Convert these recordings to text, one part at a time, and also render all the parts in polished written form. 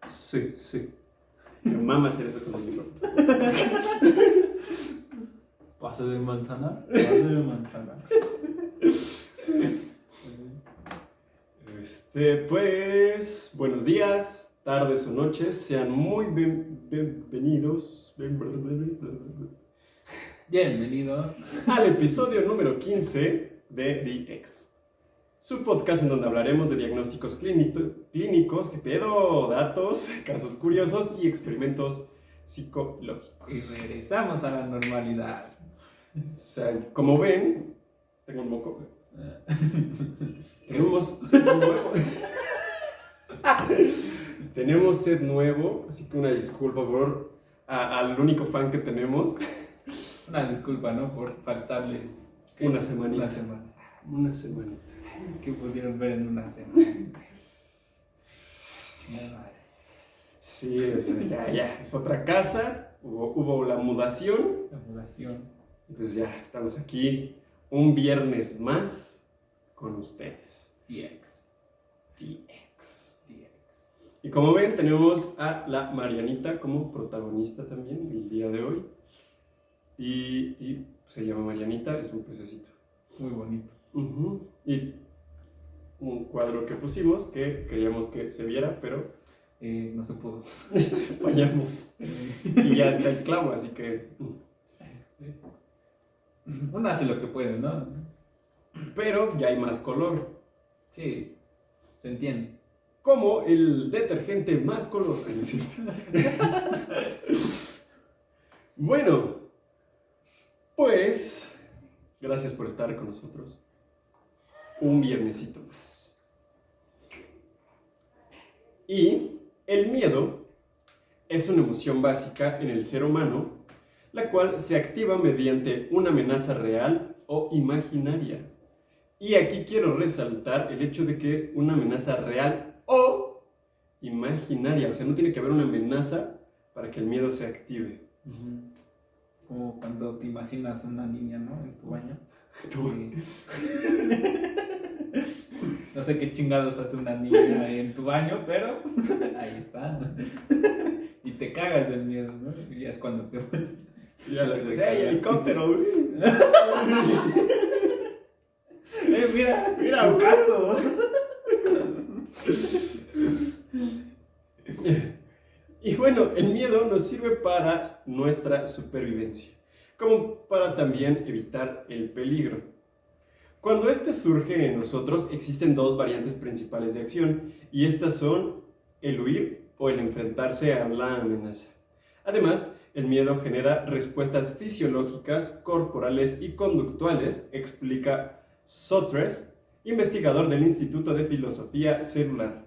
Sí, sí. Me mama hacer eso con los micrófonos. Pase de manzana. Pase de manzana. Pues, buenos días, tardes o noches. Sean muy bienvenidos. Bienvenidos. Al episodio número 15 de The X, su podcast en donde hablaremos de diagnósticos clínicos, datos, casos curiosos y experimentos psicológicos. Y regresamos a la normalidad. O sea, como ven, tengo un moco. Tenemos set nuevo. Tenemos set nuevo, así que una disculpa al único fan que tenemos. Una disculpa, ¿no? Por faltarle Una semanita. Una semanita. ¿Qué pudieron ver en una semana? Sí, o sea, ya, es otra casa, hubo la mudación. La mudación. Y pues ya, estamos aquí un viernes más con ustedes. DX. Y como ven, tenemos a la Marianita como protagonista también el día de hoy. Y se llama Marianita, es un pececito. Muy bonito. Y un cuadro que pusimos que queríamos que se viera, pero no se pudo. fallamos. Y ya está el clavo, así que... Uno hace lo que puede, ¿no? Pero ya hay más color. Sí, se entiende. Como el detergente más color. Bueno, pues gracias por estar con nosotros un viernesito más. Y el miedo es una emoción básica en el ser humano, la cual se activa mediante una amenaza real o imaginaria. Y aquí quiero resaltar el hecho de que una amenaza real o imaginaria, o sea, no tiene que haber una amenaza para que el miedo se active. Como cuando te imaginas una niña, ¿no? En tu baño. No sé qué chingados hace una niña en tu baño, pero ahí está. Y te cagas del miedo, ¿no? Y ya es cuando te... Ya le dices, ¡hey, helicóptero! Mira, un caso. Y bueno, el miedo nos sirve para nuestra supervivencia, como para también evitar el peligro. Cuando este surge en nosotros, existen dos variantes principales de acción, y estas son el huir o el enfrentarse a la amenaza. Además, el miedo genera respuestas fisiológicas, corporales y conductuales, explica Sotres, investigador del Instituto de Filosofía Celular.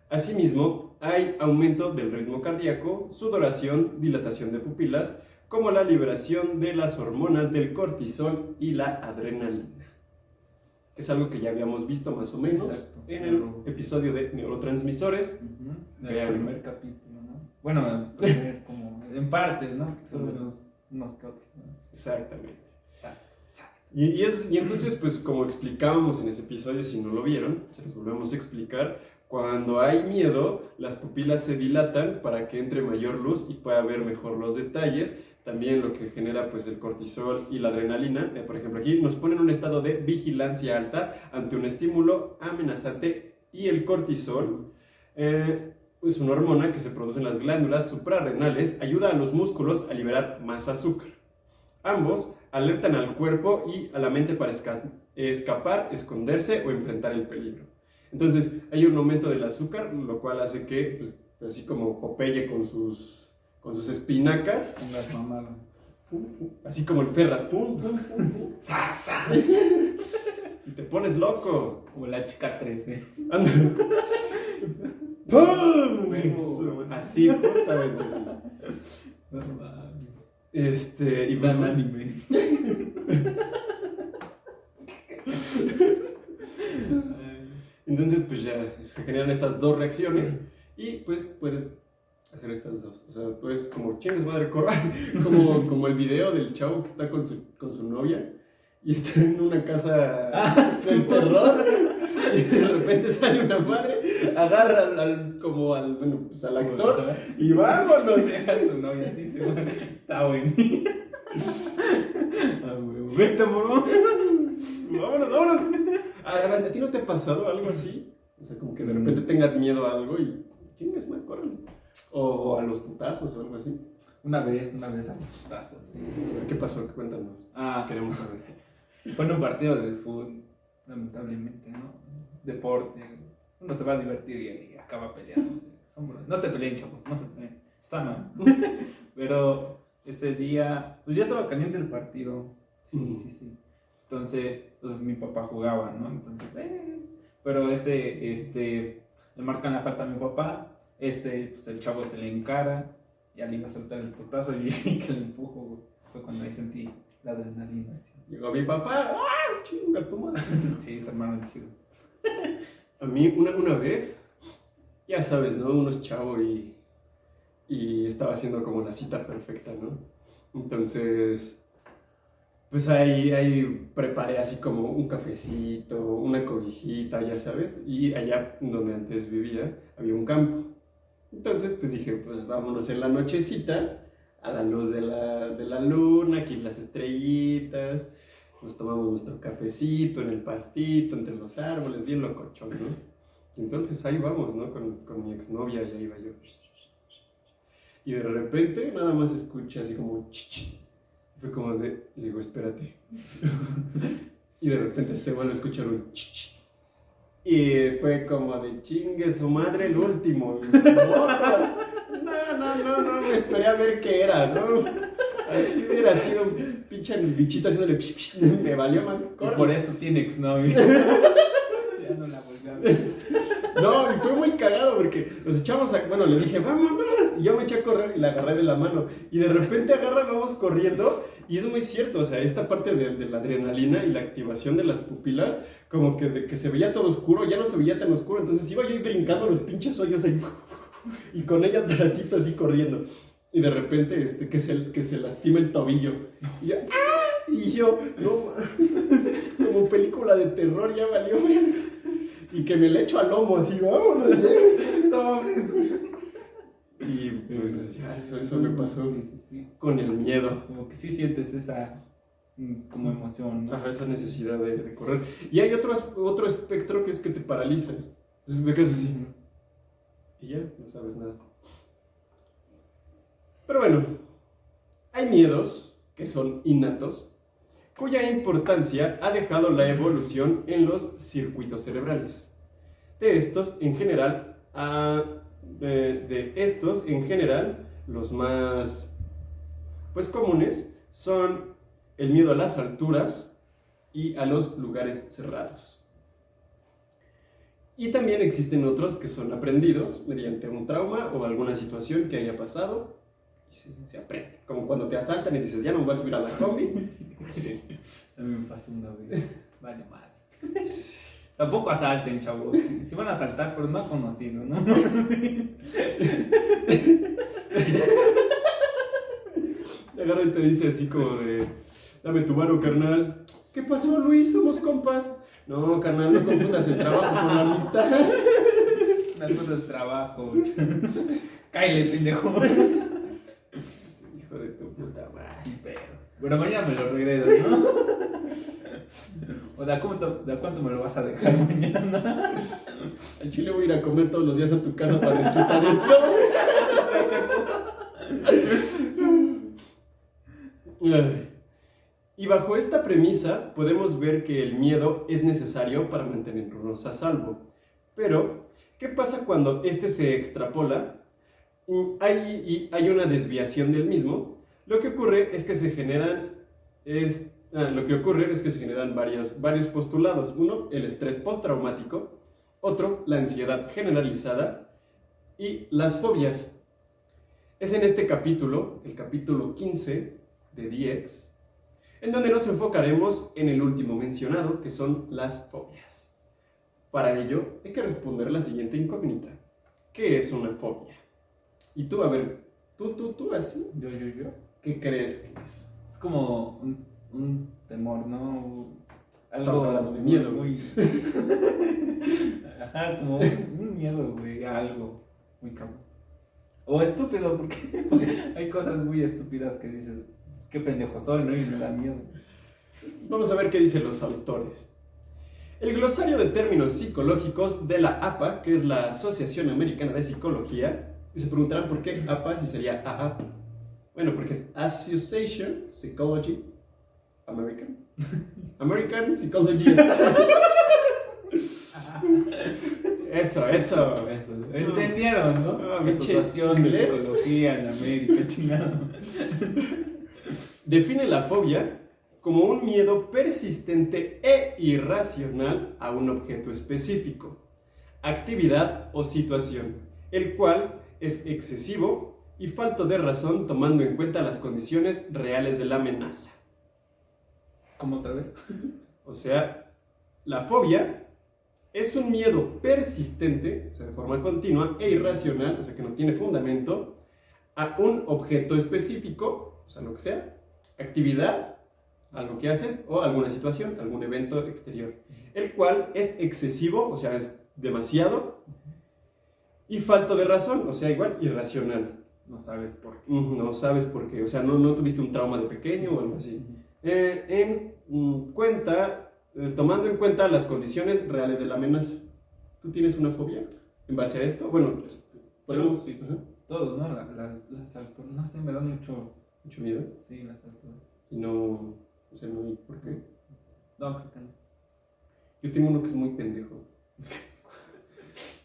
Asimismo, hay aumento del ritmo cardíaco, sudoración, dilatación de pupilas, como la liberación de las hormonas del cortisol y la adrenalina. Es algo que ya habíamos visto más o menos. Exacto. En el episodio de neurotransmisores. El primer capítulo, ¿no? Bueno, el primer como en partes, ¿no? Son unos que otros, ¿no? Exactamente. Exacto. Y entonces, pues como explicábamos en ese episodio, si no lo vieron, se los volvemos a explicar. Cuando hay miedo, las pupilas se dilatan para que entre mayor luz y pueda ver mejor los detalles. También lo que genera pues el cortisol y la adrenalina. Por ejemplo, aquí nos ponen en un estado de vigilancia alta ante un estímulo amenazante, y el cortisol es una hormona que se produce en las glándulas suprarrenales, ayuda a los músculos a liberar más azúcar. Ambos alertan al cuerpo y a la mente para escapar, esconderse o enfrentar el peligro. Entonces hay un aumento del azúcar, lo cual hace que, pues, así como Popeye con sus espinacas, Con las mamadas. así como el Ferras, ¡sa, sa! Y te pones loco. Como la chica 13. Anda. ¡Pum! Eso, así, justamente así. No mames. Y Gran anime. Entonces, pues ya se generan estas dos reacciones y pues puedes hacer estas dos. O sea, pues como chingues madre, como el video del chavo que está con su novia y está en una casa del terror y de repente sale una madre, agarra bueno, pues al actor y vámonos. Deja a su novia así, está bueno. Vete, amor. Vámonos. ¿A ti no te ha pasado algo así? O sea, como que de repente tengas miedo a algo y chingas, man, córrele. O a los putazos o algo así. Una vez a los putazos. Sí. ¿Qué pasó? Cuéntanos. Queremos saber. Fue en un partido de fútbol, lamentablemente, ¿no? Deporte. Uno se va a divertir y acaba peleando. No se peleen, chavos, no se peleen. Está mal. Pero ese día, pues ya estaba caliente el partido. Sí. Entonces, pues mi papá jugaba, ¿no? Entonces, pero le marcan la falta a mi papá. Pues el chavo se le encara. Ya le iba a soltar el putazo y que le empujo. Fue cuando ahí sentí la adrenalina. Llegó mi papá. ¡Ah! Chinga tu madre. Sí, se armaron chido. A mí, una vez, ya sabes, ¿no? Uno es chavo y estaba haciendo como la cita perfecta, ¿no? Entonces, pues ahí preparé así como un cafecito, una cobijita, ya sabes. Y allá donde antes vivía había un campo. Entonces, pues dije, pues vámonos en la nochecita, a la luz de la luna, aquí las estrellitas, nos tomamos nuestro cafecito en el pastito, entre los árboles, bien locochón, ¿no? Entonces ahí vamos, ¿no? Con mi exnovia y ahí iba yo. Y de repente nada más escuché así como... Fue como le digo, espérate. Y de repente se vuelve a escuchar un... Y fue como de chingue su madre el último. No, me esperé a ver qué era, ¿no? Así hubiera sido un pinche bichito haciéndole me valió mal. Y por eso tiene exnovia. Ya no la volví a ver. No, y fue muy cagado porque nos echamos bueno, le dije, vámonos. Y yo me eché a correr y la agarré de la mano. Y de repente vamos corriendo. Y es muy cierto, o sea, esta parte de la adrenalina y la activación de las pupilas, como que de que se veía todo oscuro, ya no se veía tan oscuro. Entonces iba yo brincando los pinches hoyos ahí. Y con ella atrásito así corriendo. Y de repente que se lastima el tobillo. Y yo, ¡ah! Y yo, no, como película de terror, ya valió. Y que me le echo al lomo así, vámonos. Y pues ya, eso me pasó sí. Con el miedo. Como que sí sientes esa como emoción, ¿no? Ajá, esa necesidad de correr. Y hay otro espectro que es que te paralizas. Entonces me quedas así. Y ya, no sabes nada. Pero bueno, hay miedos que son innatos, cuya importancia ha dejado la evolución en los circuitos cerebrales. De estos, en general, los más comunes son el miedo a las alturas y a los lugares cerrados. Y también existen otros que son aprendidos mediante un trauma o alguna situación que haya pasado y se aprende. Como cuando te asaltan y dices, ya no me voy a subir a la combi. Así. A mí me pasó una vez. Vale, madre. Tampoco asalten, chavos. Si van a asaltar, pero no conocido, ¿no? Te agarra y te dice así como de, dame tu mano, carnal. ¿Qué pasó, Luis? Somos compas. No, carnal, no confundas el trabajo con la amistad. Una cosa es trabajo. Cállate, pendejo. Hijo de tu puta madre. Pero mañana me lo regresas, ¿no? ¿O de cuánto me lo vas a dejar mañana? Al chile voy a ir a comer todos los días a tu casa para desquitar esto. Y bajo esta premisa podemos ver que el miedo es necesario para mantenernos a salvo. Pero, ¿qué pasa cuando este se extrapola? Hay una desviación del mismo. Lo que ocurre es que se generan varios postulados. Uno, el estrés postraumático. Otro, la ansiedad generalizada. Y las fobias. Es en este capítulo, el capítulo 15 de DX, en donde nos enfocaremos en el último mencionado, que son las fobias. Para ello, hay que responder la siguiente incógnita. ¿Qué es una fobia? Y tú, a ver, tú, así. Yo. ¿Qué crees que es? Es como un temor, ¿no? Estamos hablando de miedo. Muy... Ajá, como un miedo, güey, a algo muy cabrón. O estúpido, porque hay cosas muy estúpidas que dices, qué pendejo soy, ¿no? Y me da miedo. Vamos a ver qué dicen los autores. El glosario de términos psicológicos de la APA, que es la Asociación Americana de Psicología, y se preguntarán por qué APA si sería AA. Bueno, porque es Association Psychology American. American Psychology Association. Eso. ¿Entendieron, no? Asociación de Psicología en América, chingado. Define la fobia como un miedo persistente e irracional a un objeto específico, actividad o situación, el cual es excesivo y falto de razón tomando en cuenta las condiciones reales de la amenaza. ¿Cómo otra vez? O sea, la fobia es un miedo persistente, o sea, de forma continua e irracional, o sea, que no tiene fundamento, a un objeto específico, o sea, lo que sea, actividad, algo que haces, o alguna situación, algún evento exterior, el cual es excesivo, o sea, es demasiado, y falto de razón, o sea, igual, irracional. No sabes por qué. No sabes por qué, o sea, no tuviste un trauma de pequeño o algo así. Tomando en cuenta las condiciones reales de la amenaza. ¿Tú tienes una fobia en base a esto? Bueno, podemos, sí. Todos, ¿no? Las alturas, no sé, me da mucho miedo. Sí, las alturas. Y no, o sea, no hay por qué. No, creo que no. Yo tengo uno que es muy pendejo.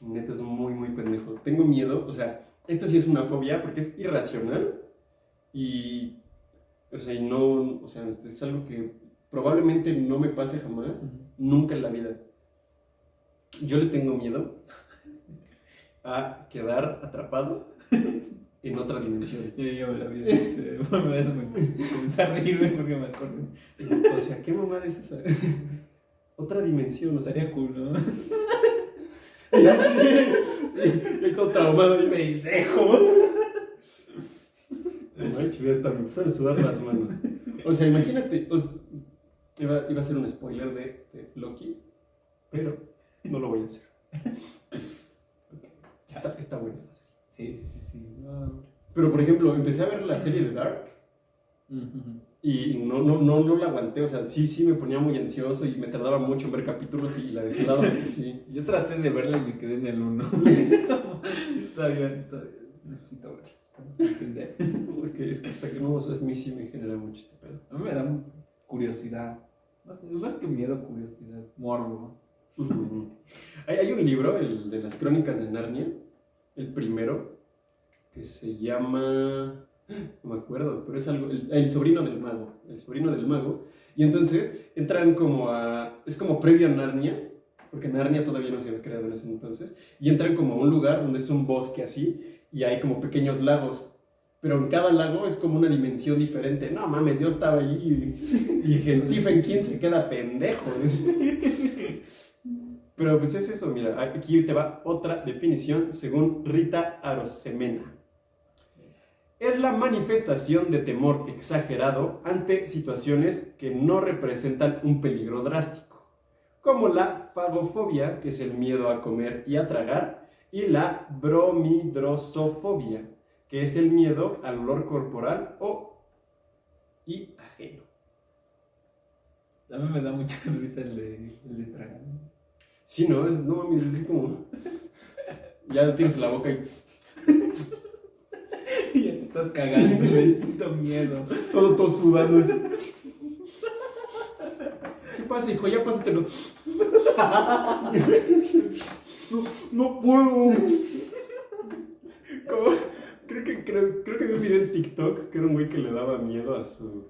Neta, es muy, muy pendejo. Tengo miedo, o sea, esto sí es una fobia porque es irracional y, o sea, y no, o sea, esto es algo que probablemente no me pase jamás, nunca en la vida. Yo le tengo miedo a quedar atrapado en otra dimensión. Yo me lo había dicho, por eso me comencé a reírme porque me acordé. O sea, ¿qué mamada es esa? Otra dimensión, o sea, Sería cool, ¿no? Y todo traumado y pendejo. Manche, hasta me empezaron a sudar las manos. O sea, imagínate, iba a ser un spoiler de Loki, pero no lo voy a hacer. Está buena la serie. Sí. No. Pero, por ejemplo, empecé a ver la serie de Dark y no la aguanté. O sea, sí me ponía muy ansioso y me tardaba mucho en ver capítulos y la dejé de lado porque sí. Yo traté de verla y me quedé en el 1. Está bien. Necesito verla. Entender. Es que hasta que no, o sea, a mí sí me genera mucho este pedo. A mí me da curiosidad. Más que miedo, curiosidad. Morbo. Hay un libro, el de las Crónicas de Narnia, el primero, que se llama, no me acuerdo, pero es algo, el sobrino del mago, y entonces entran es como previo a Narnia, porque Narnia todavía no se había creado en ese entonces, y entran como a un lugar donde es un bosque así, y hay como pequeños lagos, pero en cada lago es como una dimensión diferente. No mames, yo estaba allí y dije, Stephen King se queda pendejo. Pero pues es eso, mira, aquí te va otra definición según Rita Arosemena. Es la manifestación de temor exagerado ante situaciones que no representan un peligro drástico, como la fagofobia, que es el miedo a comer y a tragar, y la bromidrosofobia, que es el miedo al olor corporal y ajeno. A mí me da mucha risa el de tragar. Sí, no mames, es así como... Ya lo tienes en la boca y... Ya te estás cagando de puto miedo. Todo sudando. Así. ¿Qué pasa, hijo? Ya pásatelo. No puedo. ¿Cómo? Creo que vi un video en TikTok que era un güey que le daba miedo a su...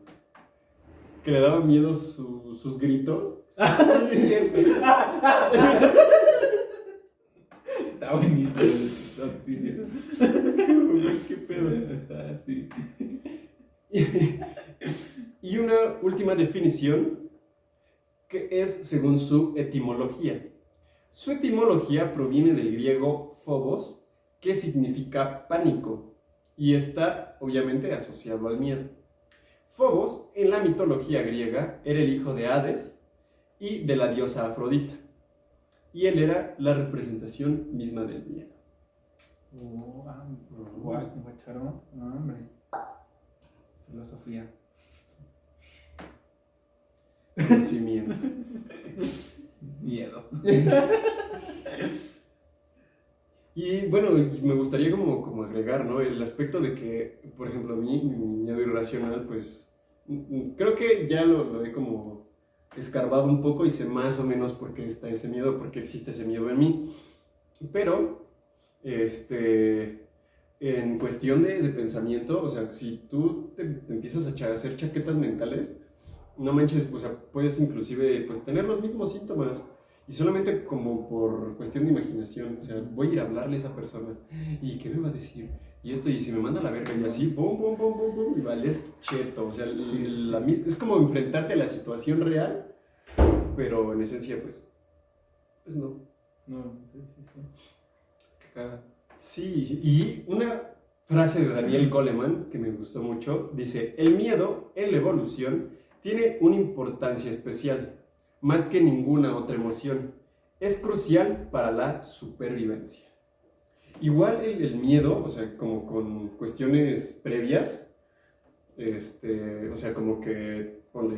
Que le daba miedo sus gritos. Está buenísimo. ¿Qué pedo? Sí. Y una última definición que es según su etimología. Su etimología proviene del griego phobos, que significa pánico, y está obviamente asociado al miedo. Fobos, en la mitología griega, era el hijo de Hades y de la diosa Afrodita. Y él era la representación misma del miedo. Guacharo. No, hombre. Filosofía. Conocimiento. Miedo. Y bueno, me gustaría como agregar, ¿no? El aspecto de que, por ejemplo, mi miedo irracional, pues, creo que ya lo he como escarbado un poco y sé más o menos por qué está ese miedo, por qué existe ese miedo en mí. Pero, en cuestión de pensamiento, o sea, si tú te empiezas a hacer chaquetas mentales, no manches, o sea, puedes inclusive pues, tener los mismos síntomas. Y solamente como por cuestión de imaginación, o sea, voy a ir a hablarle a esa persona. ¿Y qué me va a decir? Y esto, y si me manda a la verga, y así, pum, pum, pum, pum, pum, y vales cheto. O sea, es como enfrentarte a la situación real, pero en esencia, pues no. No, sí. Qué caga. Sí, y una frase de Daniel Goleman que me gustó mucho, dice, el miedo en la evolución tiene una importancia especial. Más que ninguna otra emoción, es crucial para la supervivencia. Igual el miedo, o sea, como con cuestiones previas, o sea, como que, ponle,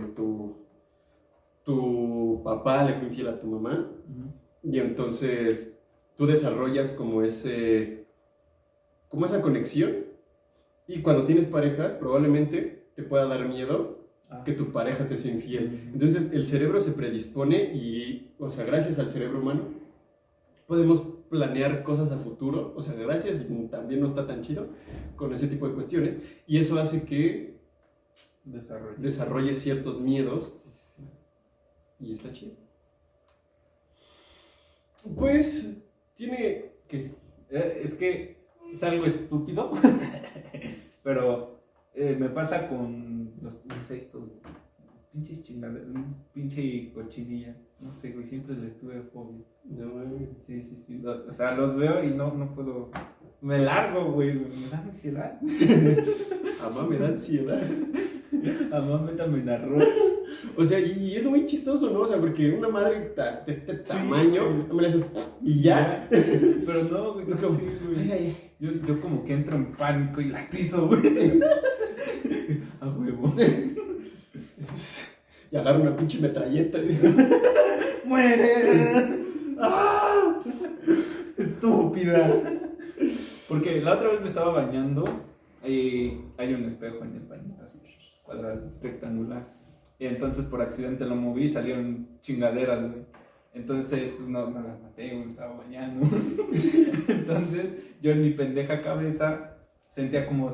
tu papá le fue infiel a tu mamá, y entonces tú desarrollas como esa conexión, y cuando tienes parejas, probablemente te pueda dar miedo que tu pareja te sea infiel. Entonces el cerebro se predispone y, o sea, gracias al cerebro humano podemos planear cosas a futuro, o sea, gracias, y también no está tan chido con ese tipo de cuestiones, y eso hace que desarrolle ciertos miedos, y está chido. Pues tiene que... Es que es algo estúpido, pero me pasa con los insectos, pinches chingaderas, pinche cochinilla, no sé, güey, siempre les tuve fobia. No, Sí, o sea, los veo y no puedo, me largo, güey, me da ansiedad. Mamá me da ansiedad. Mamá, métame en arroz. O sea, y es muy chistoso, ¿no? O sea, porque una madre de este tamaño, no me la haces y ya. Pero no, güey, no como, sé, güey. Ay. Yo como que entro en pánico y las piso, güey. A huevo. Y agarro una pinche metralleta. ¡Muere! ¡Ah! Estúpida. Porque la otra vez me estaba bañando y hay un espejo en el bañito así, cuadrado, rectangular. Y entonces por accidente lo moví y salieron chingaderas, güey. Entonces, pues no las maté, güey, me estaba bañando. Entonces, yo en mi pendeja cabeza sentía como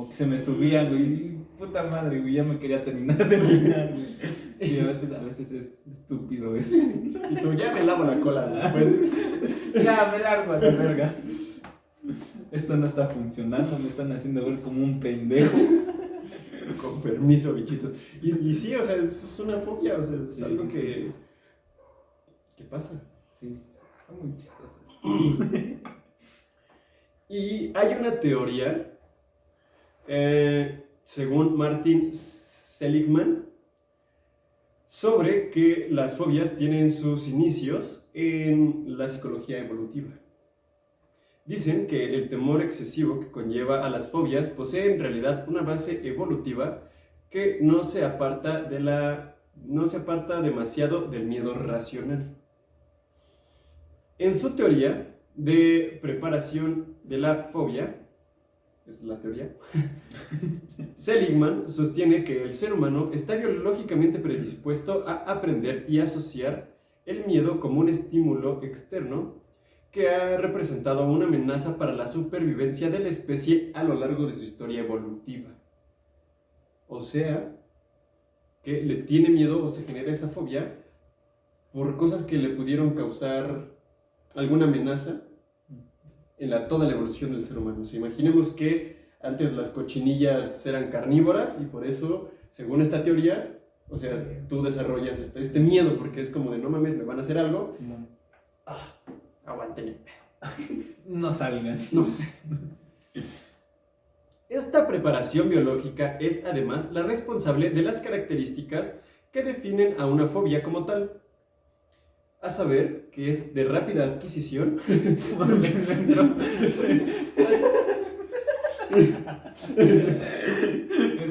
que se me subían, güey. Y puta madre, güey, ya me quería terminar de bañar, güey. Y a veces es estúpido eso. Y tú, ya me lavo la cola después. Ya, me largo a la verga. Esto no está funcionando, me están haciendo ver como un pendejo. Con permiso, bichitos. Y sí, o sea, es una fobia, o sea, es algo que pasa. Sí, está muy chistoso eso. Y hay una teoría, según Martin Seligman, sobre que las fobias tienen sus inicios en la psicología evolutiva. Dicen que el temor excesivo que conlleva a las fobias posee en realidad una base evolutiva que no se aparta demasiado del miedo racional. En su teoría de preparación de la fobia, es la teoría, Seligman sostiene que el ser humano está biológicamente predispuesto a aprender y asociar el miedo como un estímulo externo que ha representado una amenaza para la supervivencia de la especie a lo largo de su historia evolutiva. O sea, que le tiene miedo o se genera esa fobia por cosas que le pudieron causar alguna amenaza en toda la evolución del ser humano. O sea, imaginemos que antes las cochinillas eran carnívoras y por eso, según esta teoría, o sea, tú desarrollas este miedo porque es como de no mames, me van a hacer algo. Aguanten el pedo. No salgan. No sé. Esta preparación biológica es además la responsable de las características que definen a una fobia como tal. A saber, que es de rápida adquisición. Es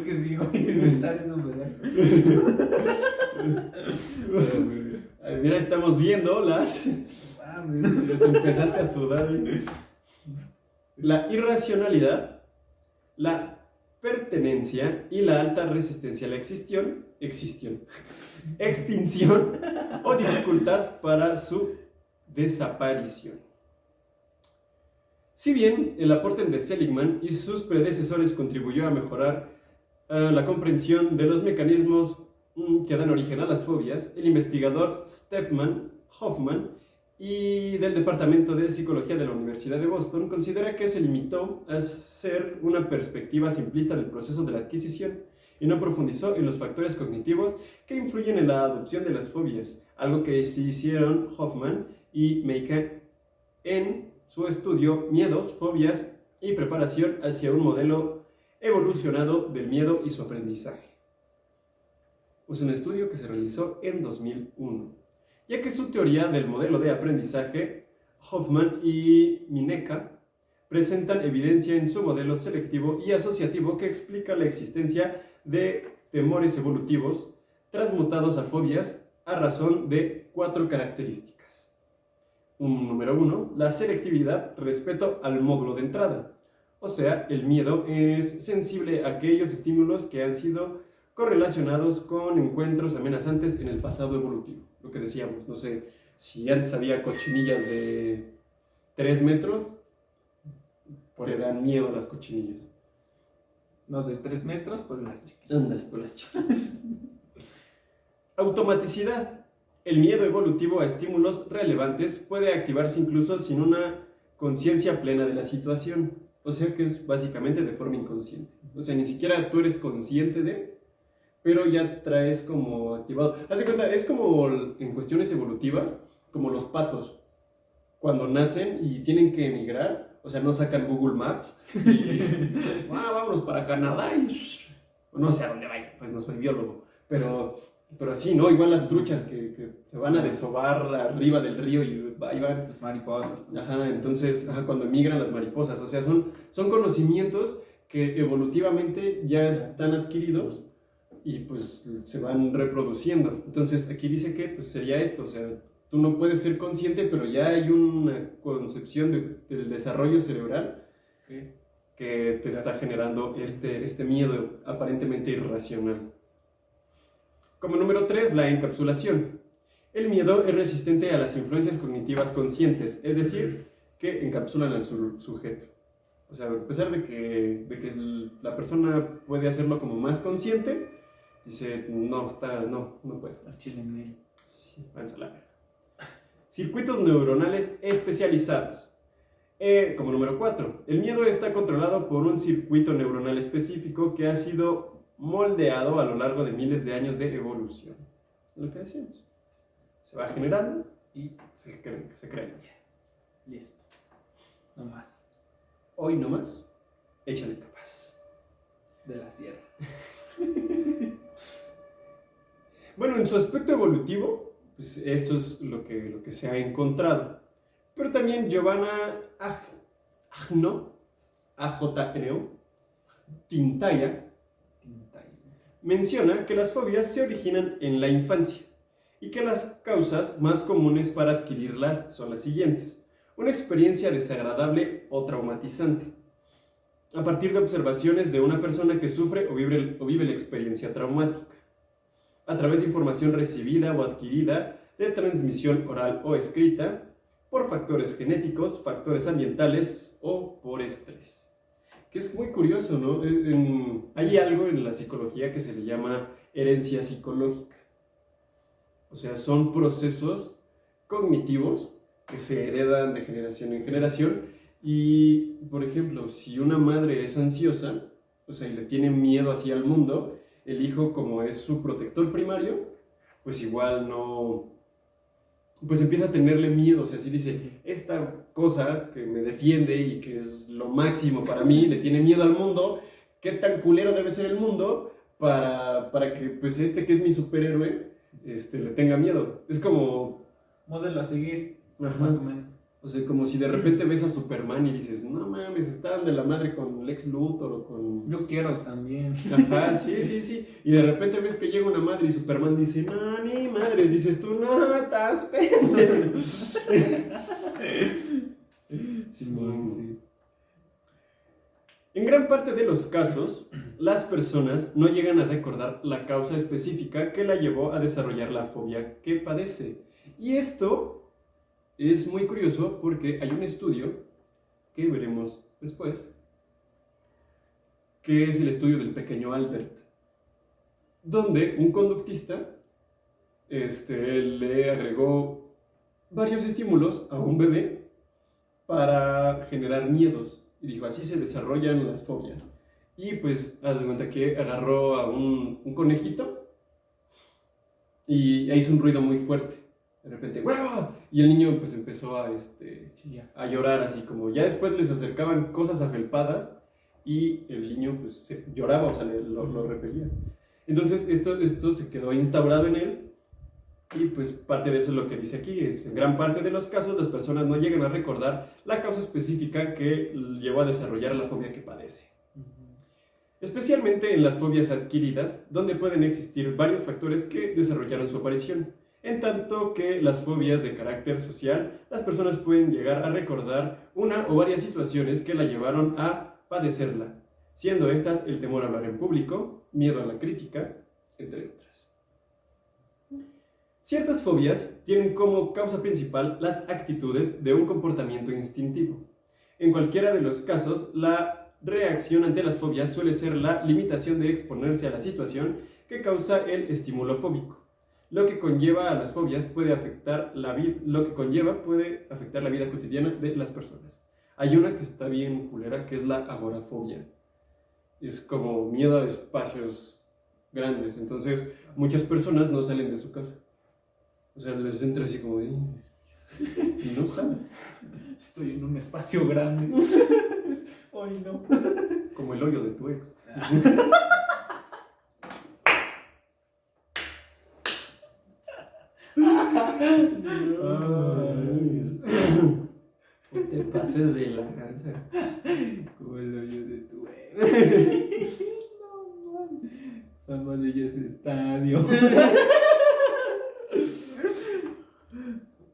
que sí, güey, inventar eso, ¿verdad? Mira, estamos viendo las... Empezaste a sudar. La irracionalidad, la pertenencia y la alta resistencia a la extinción o dificultad para su desaparición. Si bien el aporte de Seligman y sus predecesores contribuyó a mejorar la comprensión de los mecanismos que dan origen a las fobias, el investigador Stefan Hoffman y del Departamento de Psicología de la Universidad de Boston considera que se limitó a ser una perspectiva simplista del proceso de la adquisición y no profundizó en los factores cognitivos que influyen en la adopción de las fobias, algo que sí hicieron Hoffman y Meika en su estudio Miedos, Fobias y Preparación hacia un modelo evolucionado del miedo y su aprendizaje. Es un estudio que se realizó en 2001, ya que su teoría del modelo de aprendizaje, Hoffman y Mineka, presentan evidencia en su modelo selectivo y asociativo que explica la existencia de temores evolutivos transmutados a fobias a razón de 4 características. Número 1, la selectividad respecto al módulo de entrada. O sea, el miedo es sensible a aquellos estímulos que han sido correlacionados con encuentros amenazantes en el pasado evolutivo. Lo que decíamos, no sé, si antes había cochinillas de 3 metros, te dan miedo las cochinillas. No, de 3 metros por las chiquitas. Ándale, por las chiquitas. Automaticidad. El miedo evolutivo a estímulos relevantes puede activarse incluso sin una conciencia plena de la situación. O sea que es básicamente de forma inconsciente. O sea, ni siquiera tú eres consciente de, pero ya traes como activado. Haz de cuenta, es como en cuestiones evolutivas, como los patos. Cuando nacen y tienen que emigrar, o sea, no sacan Google Maps y vámonos para Canadá y no sé a dónde vayan, pues no soy biólogo, pero así, ¿no? Igual las truchas que se van a desovar arriba del río y ahí van. Las mariposas. Ajá, entonces, cuando emigran las mariposas, o sea, son conocimientos que evolutivamente ya están adquiridos y pues se van reproduciendo. Entonces, aquí dice que pues sería esto, o sea, tú no puedes ser consciente, pero ya hay una concepción del desarrollo cerebral que te está generando este miedo aparentemente irracional. Como número 3, la encapsulación. El miedo es resistente a las influencias cognitivas conscientes, es decir, que encapsulan al sujeto. O sea, a pesar de que la persona puede hacerlo como más consciente, dice, no puede. Sí, váyanse a la verga. Circuitos neuronales especializados. Como número 4, el miedo está controlado por un circuito neuronal específico que ha sido moldeado a lo largo de miles de años de evolución. Lo que decimos. Se va generando y se crea. Listo. No más. Hoy no más, échale capas. De la sierra. Bueno, en su aspecto evolutivo, pues esto es lo que se ha encontrado. Pero también Giovanna Ajno, Tintaya, menciona que las fobias se originan en la infancia y que las causas más comunes para adquirirlas son las siguientes: una experiencia desagradable o traumatizante, a partir de observaciones de una persona que sufre o vive la experiencia traumática, a través de información recibida o adquirida de transmisión oral o escrita, por factores genéticos, factores ambientales o por estrés. Que es muy curioso, ¿no? Hay algo en la psicología que se le llama herencia psicológica. O sea, son procesos cognitivos que se heredan de generación en generación. Y, por ejemplo, si una madre es ansiosa, o sea, y le tiene miedo hacia el mundo, el hijo, como es su protector primario, pues igual no... pues empieza a tenerle miedo, o sea, si dice, esta cosa que me defiende y que es lo máximo para mí, le tiene miedo al mundo, qué tan culero debe ser el mundo para que, pues, que es mi superhéroe, le tenga miedo. Es como... Modelo a seguir, Ajá. más o menos. O sea, como si de repente ves a Superman y dices, no mames, están de la madre con Lex Luthor o con... Yo quiero también. Ajá, sí. Y de repente ves que llega una madre y Superman dice, no, ni madres. Dices tú, no, estás pendejo. Sí. En gran parte de los casos, las personas no llegan a recordar la causa específica que la llevó a desarrollar la fobia que padece. Y esto es muy curioso porque hay un estudio que veremos después, que es el estudio del pequeño Albert, donde un conductista le agregó varios estímulos a un bebé para generar miedos. Y dijo, así se desarrollan las fobias. Y pues, haz de cuenta que agarró a un conejito y hizo un ruido muy fuerte. De repente, ¡huevo! Y el niño pues empezó a llorar así como... Ya después les acercaban cosas afelpadas y el niño pues lloraba, o sea, lo repelía. Entonces esto se quedó instaurado en él. Y pues parte de eso es lo que dice aquí, es en gran parte de los casos las personas no llegan a recordar la causa específica que llevó a desarrollar la fobia que padece. Especialmente en las fobias adquiridas, donde pueden existir varios factores que desarrollaron su aparición. En tanto que las fobias de carácter social, las personas pueden llegar a recordar una o varias situaciones que la llevaron a padecerla, siendo estas el temor a hablar en público, miedo a la crítica, entre otras. Ciertas fobias tienen como causa principal las actitudes de un comportamiento instintivo. En cualquiera de los casos, la reacción ante las fobias suele ser la limitación de exponerse a la situación que causa el estímulo fóbico. Lo que conlleva a las fobias puede afectar la vida cotidiana de las personas. Hay una que está bien culera, que es la agorafobia. Es como miedo a espacios grandes. Entonces, muchas personas no salen de su casa. O sea, les entra así como de... Y no salen. Estoy en un espacio grande. Hoy no. Como el hoyo de tu ex. No te pases de la cancha. Como el hoyo de tu ex. No, man. Sámalo ya ese estadio.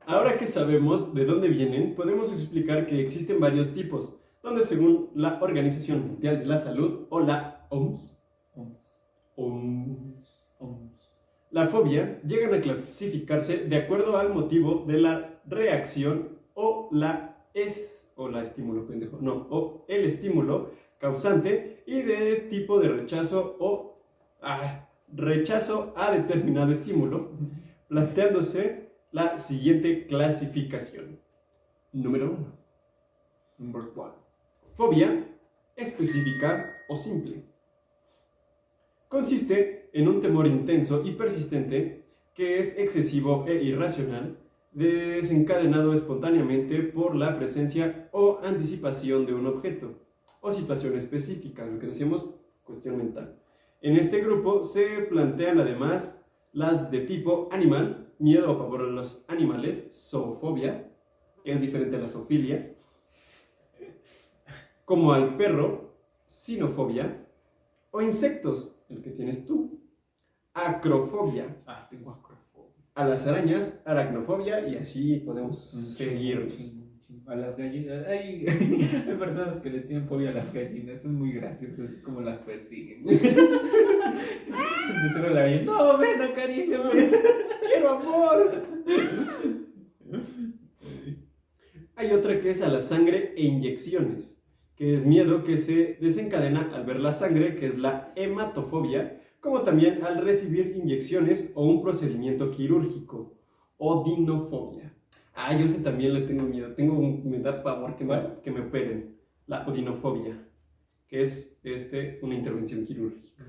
Ahora que sabemos de dónde vienen, podemos explicar que existen varios tipos, donde según la Organización Mundial de la Salud o la OMS, la fobia llegan a clasificarse de acuerdo al motivo de la reacción o el estímulo causante y de tipo de rechazo rechazo a determinado estímulo, planteándose la siguiente clasificación. Número 1. Fobia específica o simple. Consiste en un temor intenso y persistente que es excesivo e irracional, desencadenado espontáneamente por la presencia o anticipación de un objeto o situación específica, lo que decíamos, cuestión mental. En este grupo se plantean además las de tipo animal, miedo o pavor a los animales, zoofobia, que es diferente a la zoofilia, como al perro, sinofobia, o insectos, el que tienes tú, acrofobia. Tengo acrofobia. A las arañas, aracnofobia, y así podemos seguir. A las gallinas. Hay personas que le tienen fobia a las gallinas. Es muy gracioso, es como las persiguen. De seguro la gallina, no, ven, acaríciame. ¡Quiero amor! Hay otra que es a la sangre e inyecciones, que es miedo que se desencadena al ver la sangre, que es la hematofobia, como también al recibir inyecciones o un procedimiento quirúrgico, odinofobia. Yo ese también le tengo miedo, me da pavor que me operen, la odinofobia, que es una intervención quirúrgica.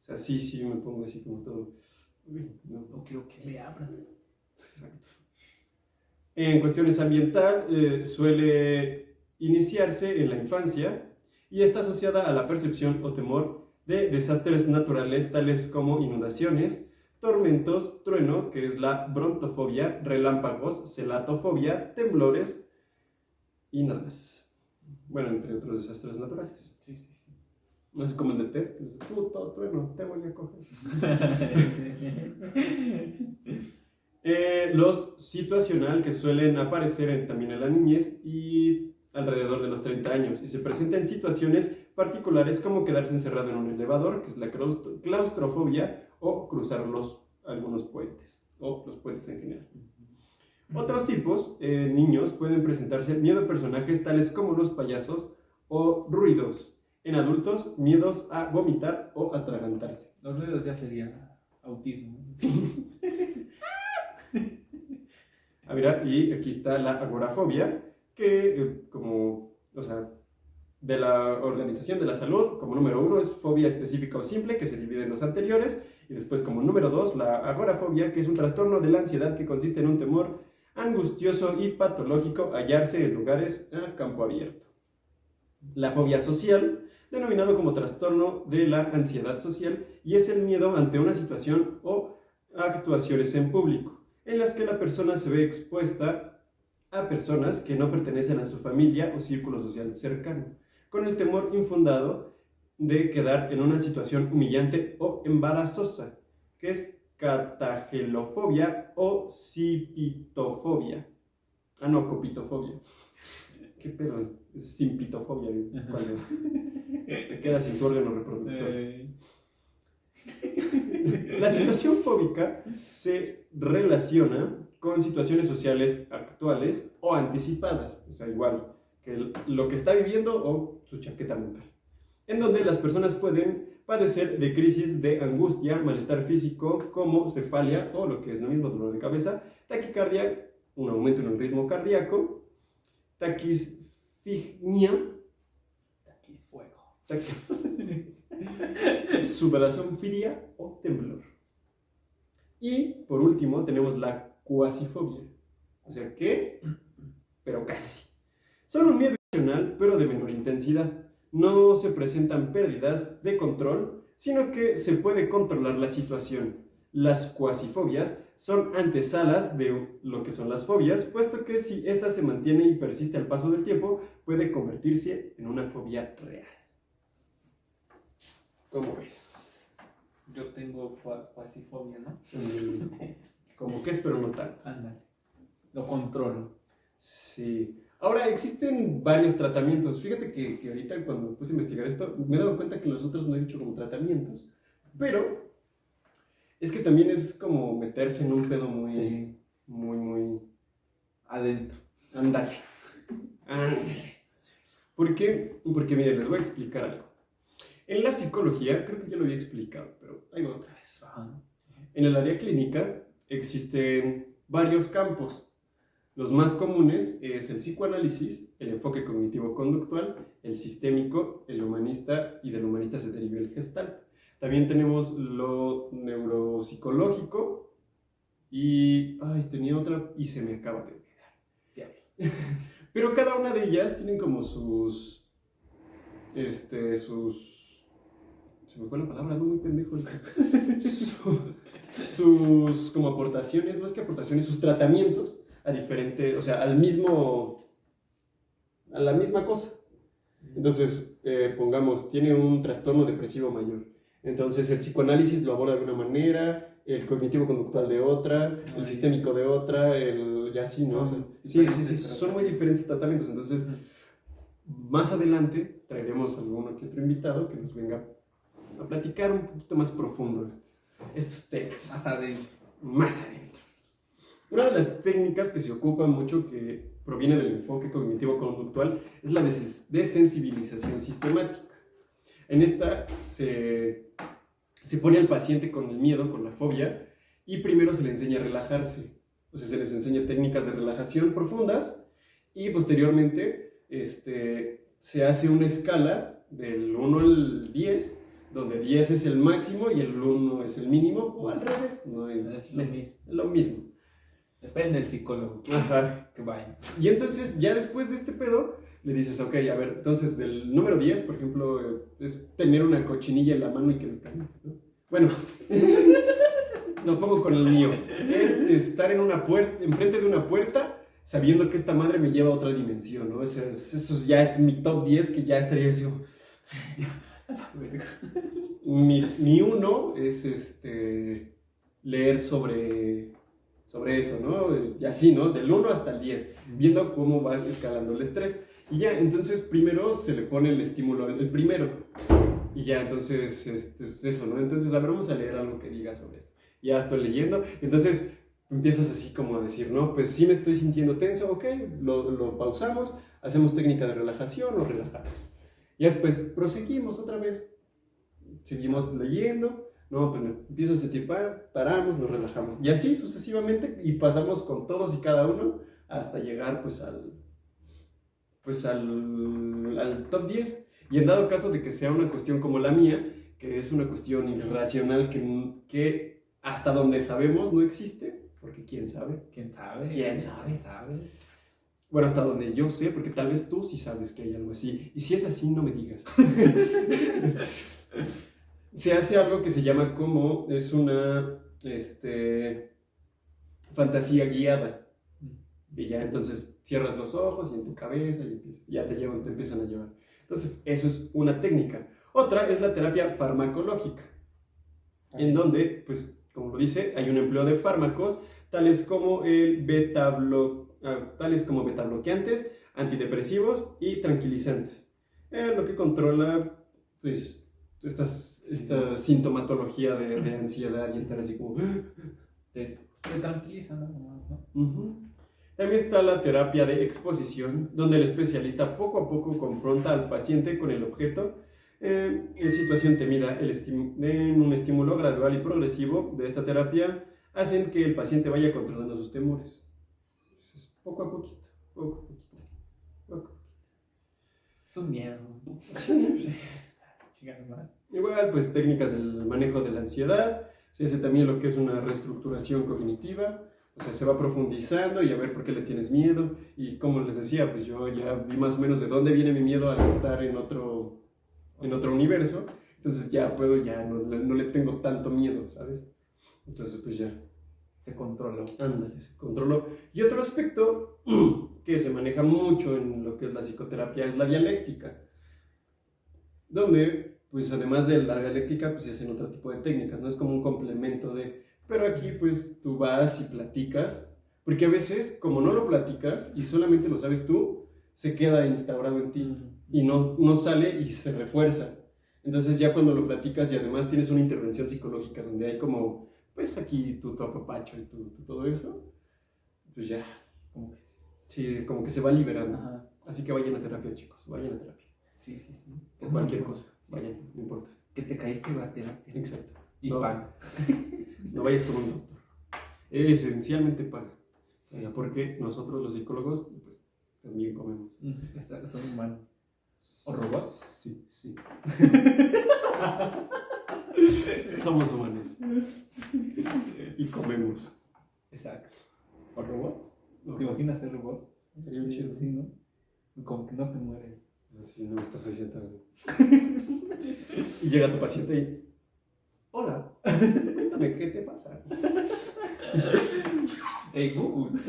O sea, sí, me pongo así como todo. No quiero que me abran. Exacto. En cuestiones ambientales, suele iniciarse en la infancia y está asociada a la percepción o temor de desastres naturales tales como inundaciones, tormentos, trueno, que es la brontofobia, relámpagos, celatofobia, temblores y nada más. Bueno, entre otros desastres naturales. Sí, sí, sí. No es como el de Ted, puto trueno, te voy a coger. Los situacional, que suelen aparecer también en la niñez y alrededor de los 30 años, y se presentan en situaciones particulares como quedarse encerrado en un elevador, que es la claustrofobia, o cruzar algunos puentes, o los puentes en general. Otros tipos, niños, pueden presentarse miedo a personajes tales como los payasos o ruidos. En adultos, miedos a vomitar o atragantarse. Los ruidos ya serían autismo. A ver, y aquí está la agorafobia, que de la Organización de la Salud, como número 1 es fobia específica o simple, que se divide en los anteriores, y después como número 2, la agorafobia, que es un trastorno de la ansiedad que consiste en un temor angustioso y patológico hallarse en lugares a campo abierto. La fobia social, denominado como trastorno de la ansiedad social, y es el miedo ante una situación o actuaciones en público, en las que la persona se ve expuesta a personas que no pertenecen a su familia o círculo social cercano, con el temor infundado de quedar en una situación humillante o embarazosa, que es catagelofobia o cipitofobia. Ah, no, copitofobia. ¿Qué pedo? Es simpitofobia. ¿Cuál es? Te quedas sin tu órgano reproductor. La situación fóbica se relaciona con situaciones sociales actuales o anticipadas, o sea, igual que lo que está viviendo o su chaqueta mental, en donde las personas pueden padecer de crisis de angustia, malestar físico como cefalia o lo que es lo mismo, dolor de cabeza, taquicardia, un aumento en el ritmo cardíaco, taquisfignia, Taquisfuego. Subarachnofilia o temblor. Y por último tenemos la cuasifobia. O sea, ¿qué es? Pero casi. Son un miedo irracional, pero de menor intensidad. No se presentan pérdidas de control, sino que se puede controlar la situación. Las cuasifobias son antesalas de lo que son las fobias, puesto que si ésta se mantiene y persiste al paso del tiempo, puede convertirse en una fobia real. ¿Cómo ves? Yo tengo cuasifobia, ¿no? Como que es, pero no tanto. Ándale. Lo controlo. Sí. Ahora, existen varios tratamientos. Fíjate que ahorita cuando me puse a investigar esto, me he dado cuenta que los otros no he dicho como tratamientos. Pero es que también es como meterse en un pedo muy, sí, muy adentro. Ándale. ¿Por qué? Porque, miren, les voy a explicar algo. En la psicología, creo que ya lo había explicado, pero ahí va otra vez. Ajá. En el área clínica existen varios campos. Los más comunes es el psicoanálisis, el enfoque cognitivo-conductual, el sistémico, el humanista, y del humanista se deriva el gestalt. También tenemos lo neuropsicológico y... Ay, tenía otra y se me acaba de olvidar. Diablos. Pero cada una de ellas tienen como sus... Se me fue la palabra, no muy pendejo. Sus como aportaciones, más que aportaciones, sus tratamientos a diferente, o sea, a la misma cosa. Entonces, pongamos, tiene un trastorno depresivo mayor. Entonces, el psicoanálisis lo aborda de una manera, el cognitivo-conductual de otra, el sistémico de otra, y así, ¿no? Sí, son muy diferentes tratamientos. Entonces, más adelante traeremos a alguno que otro invitado que nos venga a platicar un poquito más profundo estos temas. Más adentro. Una de las técnicas que se ocupa mucho, que proviene del enfoque cognitivo-conductual, es la desensibilización sistemática. En esta se pone al paciente con el miedo, con la fobia, y primero se le enseña a relajarse. O sea, se les enseña técnicas de relajación profundas y posteriormente se hace una escala del 1 al 10, donde 10 es el máximo y el 1 es el mínimo, o al revés. No es lo mismo. Depende del psicólogo. Ajá. Que vaya. Y entonces, ya después de este pedo, le dices, ok, a ver, entonces del número 10, por ejemplo, es tener una cochinilla en la mano y que me caiga, ¿no? Bueno, lo pongo con el mío. Es estar en una puerta, enfrente de una puerta, sabiendo que esta madre me lleva a otra dimensión, ¿no? Eso ya es mi top 10, que ya estaría así como... Mi uno es leer sobre eso, ¿no? Y así, ¿no? Del 1 hasta el 10, viendo cómo va escalando el estrés. Y ya, entonces primero se le pone el estímulo, el primero. Y ya, entonces, eso, ¿no? Entonces, a ver, vamos a leer algo que diga sobre esto. Ya estoy leyendo, entonces empiezas así como a decir, no, pues sí me estoy sintiendo tenso, ok, lo pausamos, hacemos técnica de relajación, nos relajamos. Y después proseguimos otra vez, seguimos leyendo, no, pues empiezo a sentir, paramos, nos relajamos. Y así sucesivamente, y pasamos con todos y cada uno hasta llegar pues al top 10. Y en dado caso de que sea una cuestión como la mía, que es una cuestión irracional que hasta donde sabemos no existe, porque quién sabe. ¿Quién sabe? ¿Quién sabe? ¿Quién sabe? Bueno, hasta donde yo sé, porque tal vez tú sí sabes que hay algo así. Y si es así, no me digas. Se hace algo que se llama como, es una fantasía guiada. Y ya entonces cierras los ojos y en tu cabeza y ya te empiezan a llevar. Entonces, eso es una técnica. Otra es la terapia farmacológica, en donde, pues, como lo dice, hay un empleo de fármacos, tales como betabloqueantes, antidepresivos y tranquilizantes. Lo que controla, pues, esta sintomatología de ansiedad y estar así como... Te tranquiliza, ¿no? Uh-huh. También está la terapia de exposición, donde el especialista poco a poco confronta al paciente con el objeto en situación temida. En un estímulo gradual y progresivo de esta terapia hacen que el paciente vaya controlando sus temores. Entonces, poco a poquito, poco a poquito, poco a poquito. Es un miedo. Igual, pues técnicas del manejo de la ansiedad, se hace también lo que es una reestructuración cognitiva. O sea, se va profundizando y a ver por qué le tienes miedo. Y como les decía, pues yo ya vi más o menos de dónde viene mi miedo al estar en otro universo. Entonces ya no le tengo tanto miedo, ¿sabes? Entonces pues ya. Se controló. Ándale, se controló. Y otro aspecto que se maneja mucho en lo que es la psicoterapia es la dialéctica. Donde, pues además de la dialéctica, pues se hacen otro tipo de técnicas, ¿no? Es como un complemento de... Pero aquí pues tú vas y platicas, porque a veces como no lo platicas y solamente lo sabes tú, se queda instaurado en ti y no sale y se refuerza. Entonces ya cuando lo platicas y además tienes una intervención psicológica donde hay como, pues aquí tu apapacho y todo eso, pues ya, como que se va liberando. Ajá. Así que vayan a terapia, chicos, vayan a terapia. Sí. Por cualquier cosa, vayan, no importa. Que te caíste va a terapia. Exacto. Y No. paga. No vayas con un doctor. Esencialmente paga. Sí. O sea, porque nosotros los psicólogos, pues, también comemos. Son humanos. ¿O robots? Sí. Somos humanos. Y comemos. Exacto. ¿O robots? No. ¿Te imaginas ser robot? Sería bien chido. Sí, ¿no? Como que no te mueres. Así no estás ahí sentado. Y llega tu paciente y... Hola, cuéntame, ¿qué te pasa? Hey Google,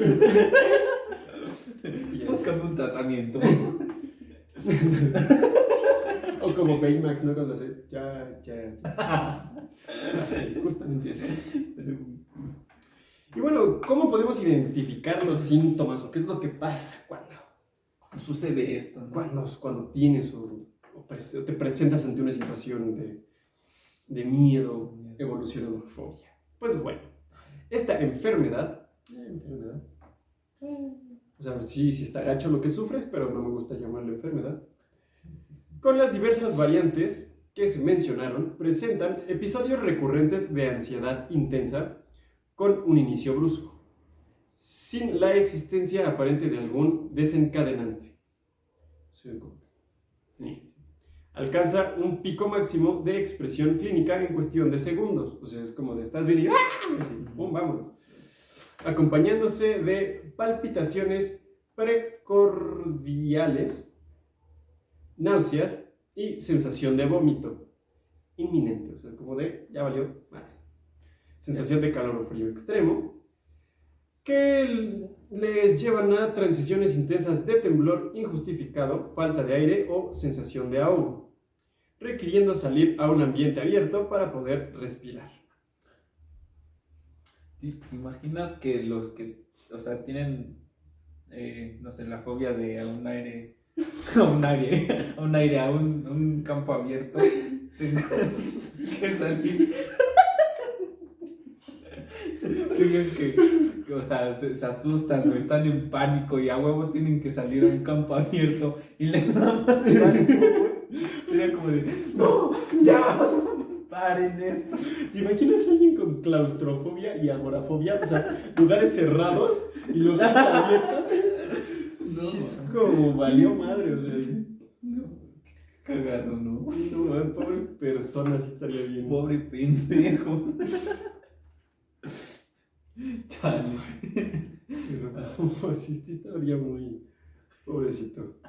búscame un tratamiento. O como Baymax, ¿no? Cuando hace... Ya. Sí, justamente así. Y bueno, ¿cómo podemos identificar los síntomas o qué es lo que pasa cuando sucede esto, ¿no? Cuando tienes o te presentas ante una situación de miedo evolucionando a fobia? Pues bueno, esta enfermedad, o sea, sí está gacho lo que sufres, pero no me gusta llamarlo enfermedad. Sí. Con las diversas variantes que se mencionaron, presentan episodios recurrentes de ansiedad intensa con un inicio brusco, sin la existencia aparente de algún desencadenante. Sí. Alcanza un pico máximo de expresión clínica en cuestión de segundos. O sea, es como de estás bien y ¡ah! Así, ¡pum! Vámonos. Acompañándose de palpitaciones precordiales náuseas y sensación de vómito inminente, o sea, como de, ya valió, madre. Sensación de calor o frío extremo, que les llevan a transiciones intensas de temblor injustificado, falta de aire o sensación de ahogo, requiriendo salir a un ambiente abierto para poder respirar. ¿Te imaginas que los que, o sea, tienen, no sé, la fobia de a un aire, a un campo abierto, tengan que salir? Tengan que, o sea, se asustan o están en pánico y a huevo tienen que salir a un campo abierto y les da más pánico, güey. Sería como de, no, ya, paren esto. ¿Te imaginas a alguien con claustrofobia y agorafobia? O sea, lugares cerrados y lugares abiertos. No, Sí, es como valió madre, o sea. no, qué cagado, ¿no? No, pobre persona, sí estaría bien. Pobre pendejo. Chale. Sí, sí estaría muy pobrecito.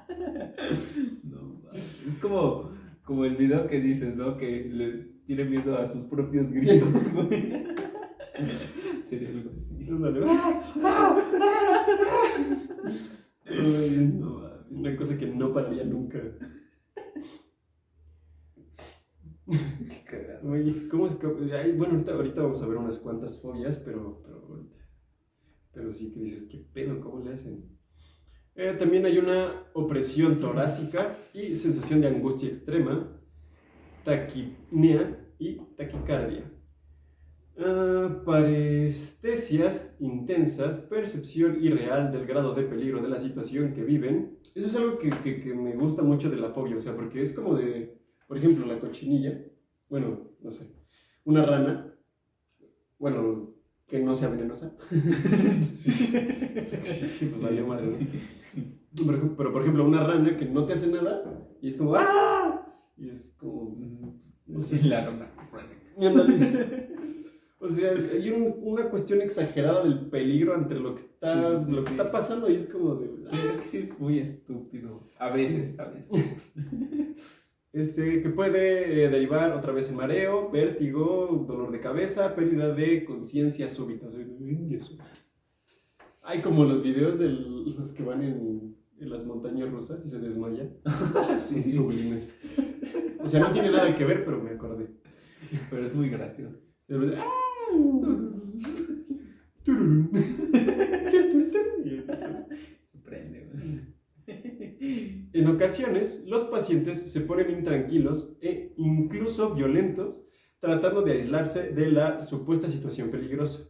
No, es como el video que dices, ¿no? Que le tiene miedo a sus propios gritos, güey. Sería algo así. Ándale. Ay, no, una cosa que no pararía nunca. Qué cagado. Oye, ¿cómo es que...? Ay, bueno, ahorita vamos a ver unas cuantas fobias, pero sí que dices, ¿qué pedo? ¿Cómo le hacen? También hay una opresión torácica y sensación de angustia extrema, taquipnea y taquicardia. Parestesias intensas, percepción irreal del grado de peligro de la situación que viven. Eso es algo que me gusta mucho de la fobia, o sea, porque es como de, por ejemplo, la cochinilla, bueno, no sé, una rana, bueno, que no sea venenosa. Sí, pues valió madre, ¿no? Pero, por ejemplo, una rana que no te hace nada y es como ¡ah! Y es como... No sé, la rana. O sea, hay una cuestión exagerada del peligro entre lo que está, Sí. está pasando y es como de... Sí, es que sí es muy estúpido. A veces, ¿sabes? Que puede derivar otra vez en mareo, vértigo, dolor de cabeza, pérdida de conciencia súbita. O sea, hay como los videos de los que van en las montañas rusas y se desmayan. Son sublimes. O sea, no tiene nada que ver, pero me acordé. Pero es muy gracioso. Se prende, güey. En ocasiones, los pacientes se ponen intranquilos e incluso violentos, tratando de aislarse de la supuesta situación peligrosa,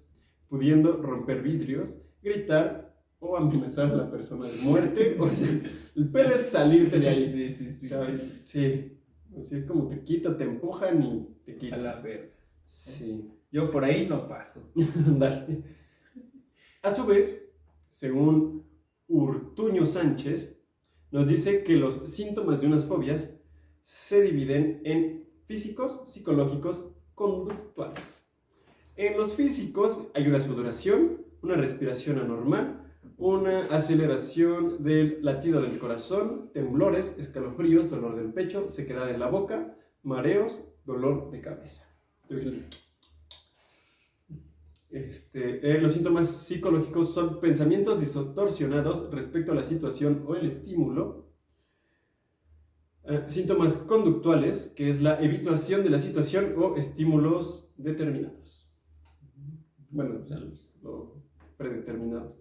pudiendo romper vidrios, gritar o amenazar a la persona de muerte. O sea, el pedo es salirte de ahí. Sí. ¿Sabes? Sí. Así es como te quitan, te empujan y te A quitas. la verga. Sí. Yo por ahí no paso. Dale. A su vez, según Urtuño Sánchez, nos dice que los síntomas de unas fobias se dividen en físicos, psicológicos, conductuales. En los físicos hay una sudoración, una respiración anormal, una aceleración del latido del corazón, temblores, escalofríos, dolor del pecho, sequedad en la boca, mareos, dolor de cabeza. Los síntomas psicológicos son pensamientos distorsionados respecto a la situación o el estímulo. Síntomas conductuales, que es la evitación de la situación o estímulos determinados. Bueno, o sea, predeterminados.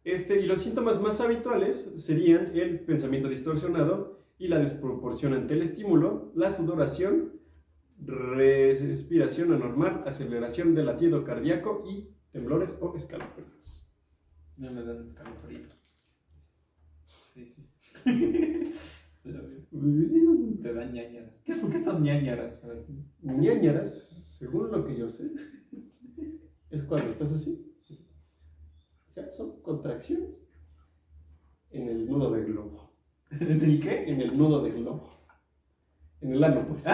Y los síntomas más habituales serían el pensamiento distorsionado y la desproporción ante el estímulo, la sudoración, respiración anormal, aceleración del latido cardíaco y temblores o escalofríos. No me dan escalofríos. Sí. Te dan ñañaras. ¿Qué son ñañaras para ti? Ñañaras, según lo que yo sé, es cuando estás así. O sea, son contracciones en el nudo del globo. ¿En el qué? En el nudo del globo. En el ano, pues.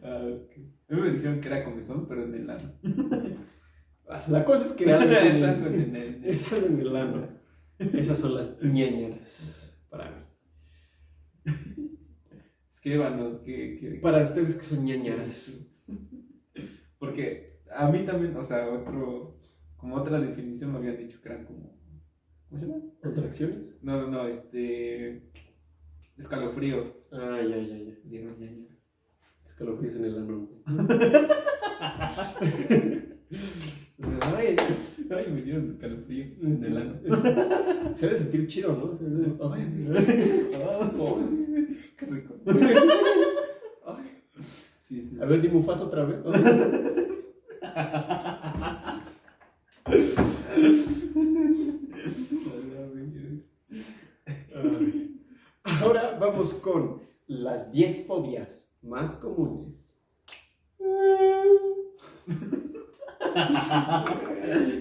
Okay. A mí me dijeron que era comezón, pero en el ano. La cosa es que algo Es algo en el- es algo en el ano. Esas son las ñañaras para mí. Escríbanos que Para ustedes que son ñañaras. sí. Porque a mí también, o sea, como otra definición me habían dicho que eran como, ¿cómo se llama? ¿Contracciones? No, escalofrío. Ah, ya. Dieron ñañaras. Escalofríos en el ano. Ay, me dieron escalofríos en el ano. Se debe sentir chido, ¿no? Ay, Qué rico. ay. Sí. A ver, di Mufasa otra vez. Ahora vamos con las 10 fobias más comunes.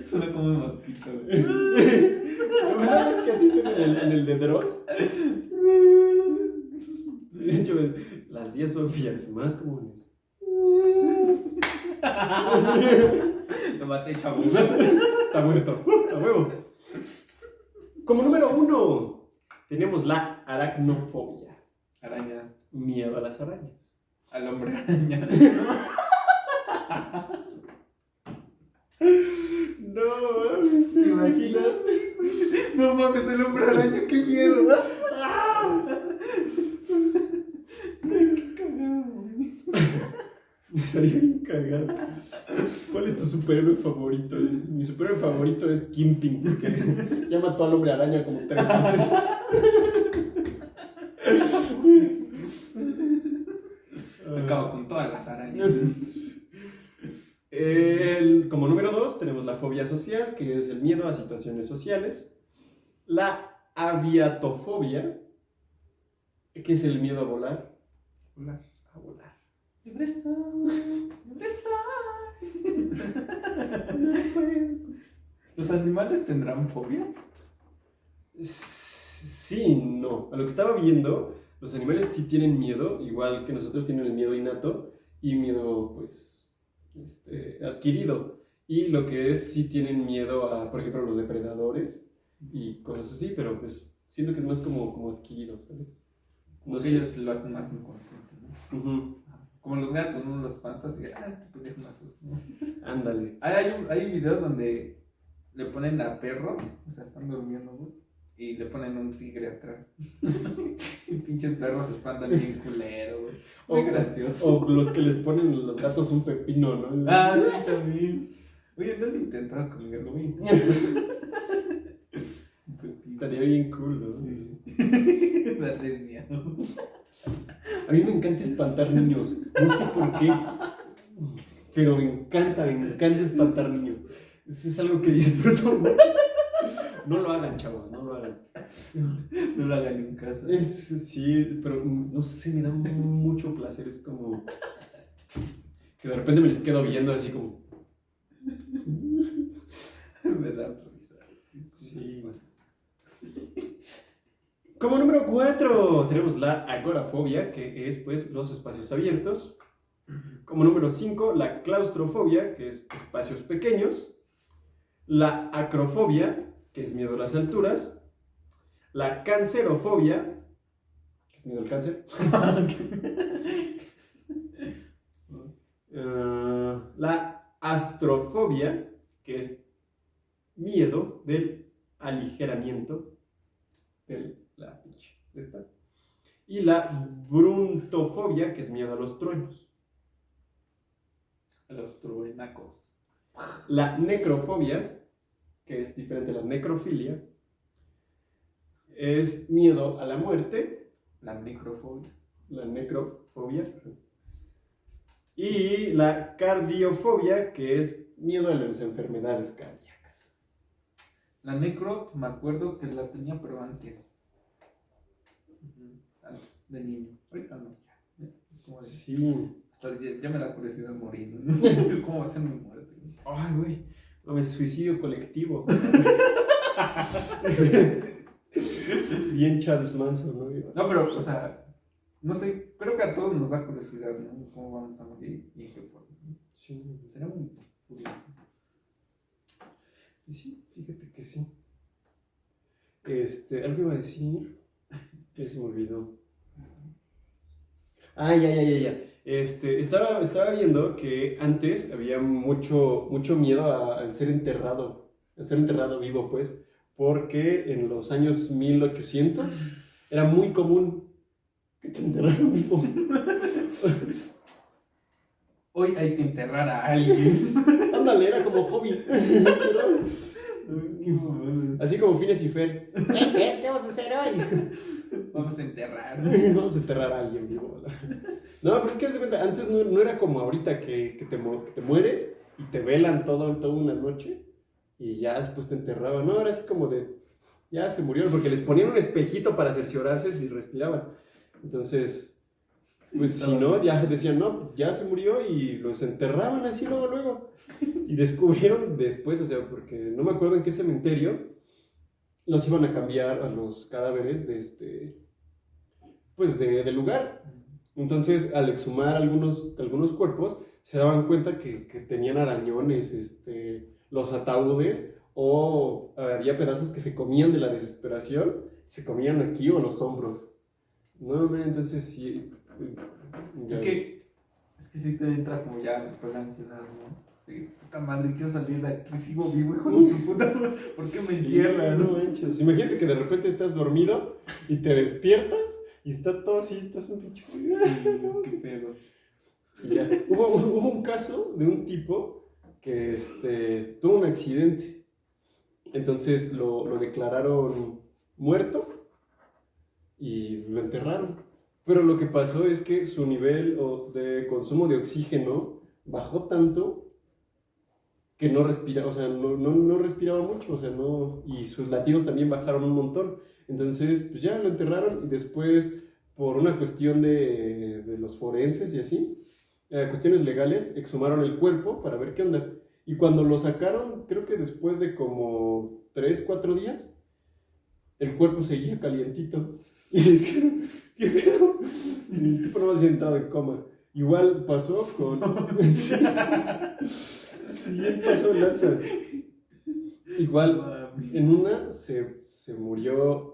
Suena como un mosquito, güey. La verdad es que así suena en el de Dross. De hecho, las 10 fobias más comunes. Lo maté, chavo. Está muerto. A huevo. Como número 1, tenemos la aracnofobia. Arañas. Miedo a las arañas. Al hombre araña. No, ¿te imaginas? No mames, el hombre araña, qué miedo. Qué cagado, güey. Estaría bien cagado. ¿Cuál es tu superhéroe favorito? Mi superhéroe favorito es Kingpin, porque ya mató al hombre araña como 3 veces. Acabo con todas las arañas. Como número 2 tenemos la fobia social, que es el miedo a situaciones sociales. La aviatofobia, que es el miedo a volar. A volar. Libre soy, libre soy. ¿Los animales tendrán fobias? Sí, no. A lo que estaba viendo, los animales sí tienen miedo, igual que nosotros tienen el miedo innato y miedo, pues, adquirido. Y lo que es, sí tienen miedo a, por ejemplo, los depredadores y cosas así, pero pues siento que es más como adquirido, ¿sabes? No sé, ellos lo hacen más inconsciente, ¿no? Uh-huh. Como los gatos, ¿no? Los espantas y este pendejo me asusta, ¿no? Ándale. Hay videos donde le ponen a perros, o sea, están durmiendo, ¿no? Y le ponen un tigre atrás. Y pinches perros se espantan bien culero, güey. Muy gracioso. O los que les ponen a los gatos un pepino, ¿no? Ah, sí, también. Oye, no lo he intentado conmigo, güey. Un pepino. Estaría bien cool, ¿no? Sí. Darles miedo. A mí me encanta espantar niños. No sé por qué. Pero me encanta espantar niños. Es algo que disfruto. No lo hagan, chavos, no lo hagan. No lo hagan en casa. Sí, pero no sé, me da mucho placer. Es como que de repente me les quedo viendo así como. Me da risa. Sí. Como número 4 tenemos la agorafobia, que es pues los espacios abiertos. Como número 5, la claustrofobia, que es espacios pequeños. La acrofobia, que es miedo a las alturas. La cancerofobia, que es miedo al cáncer. La astrofobia, que es miedo del aligeramiento de la pinche de esta. Y la bruntofobia, que es miedo a los truenos. A los truenacos. La necrofobia, que es diferente a la necrofilia, es miedo a la muerte. La necrofobia. La necrofobia. Y la cardiofobia, que es miedo a las enfermedades cardíacas. La necro, me acuerdo que la tenía, pero antes. Antes, de niño. Ahorita no, ya. Como de- Sí. Hasta ya me da curiosidad morir, ¿no? ¿Cómo va a ser mi muerte? Ay, güey. No, suicidio colectivo. Bien Charles Manson, ¿no? No, pero, o sea, no sé, creo que a todos nos da curiosidad, ¿no? ¿Cómo vamos a morir y en qué forma? Sí. Será muy curioso. Y sí, fíjate que sí. Algo iba a decir, que se me olvidó. Ah, ya. Estaba viendo que antes había mucho miedo al ser enterrado vivo, pues, porque en los años 1800 era muy común que te enterraran vivo. Hoy hay que enterrar a alguien. Ándale, era como hobby. Así como Phineas y Fer. Fer, ¿qué vamos a hacer hoy? Vamos a enterrar. Vamos a enterrar a alguien vivo. No, pero es que haz de cuenta, antes no era como ahorita que te mueres y te velan toda una noche y ya después te enterraban. No, era así como de, ya se murieron, porque les ponían un espejito para cerciorarse si respiraban. Entonces, pues si no, ya decían, no, ya se murió y los enterraban así luego. Y descubrieron después, o sea, porque no me acuerdo en qué cementerio, los iban a cambiar a los cadáveres de lugar. Entonces, al exhumar algunos cuerpos, se daban cuenta que tenían arañones, los ataúdes, o había pedazos que se comían de la desesperación, se comían aquí o los hombros. No, entonces sí. Es que sí te entra como ya después la ansiedad, ¿no? Puta madre, quiero salir de aquí, sigo vivo, hijo de tu puta madre. ¿Por qué me entierran? No manches. Imagínate que de repente estás dormido y te despiertas y está todo así, estás un pinche. Sí, qué pedo. Y ya. Hubo un caso de un tipo que tuvo un accidente. Entonces lo declararon muerto y lo enterraron. Pero lo que pasó es que su nivel de consumo de oxígeno bajó tanto que no respiraba, o sea, no respiraba mucho, o sea, no, y sus latidos también bajaron un montón. Entonces, pues ya lo enterraron y después, por una cuestión de los forenses y así, cuestiones legales, exhumaron el cuerpo para ver qué onda. Y cuando lo sacaron, creo que después de como 3, 4 días, el cuerpo seguía calientito. Y dijeron, ¿qué pedo? Y el tipo no había entrado en coma. Igual pasó con... Sí, pasó lanza. Igual, en una se murió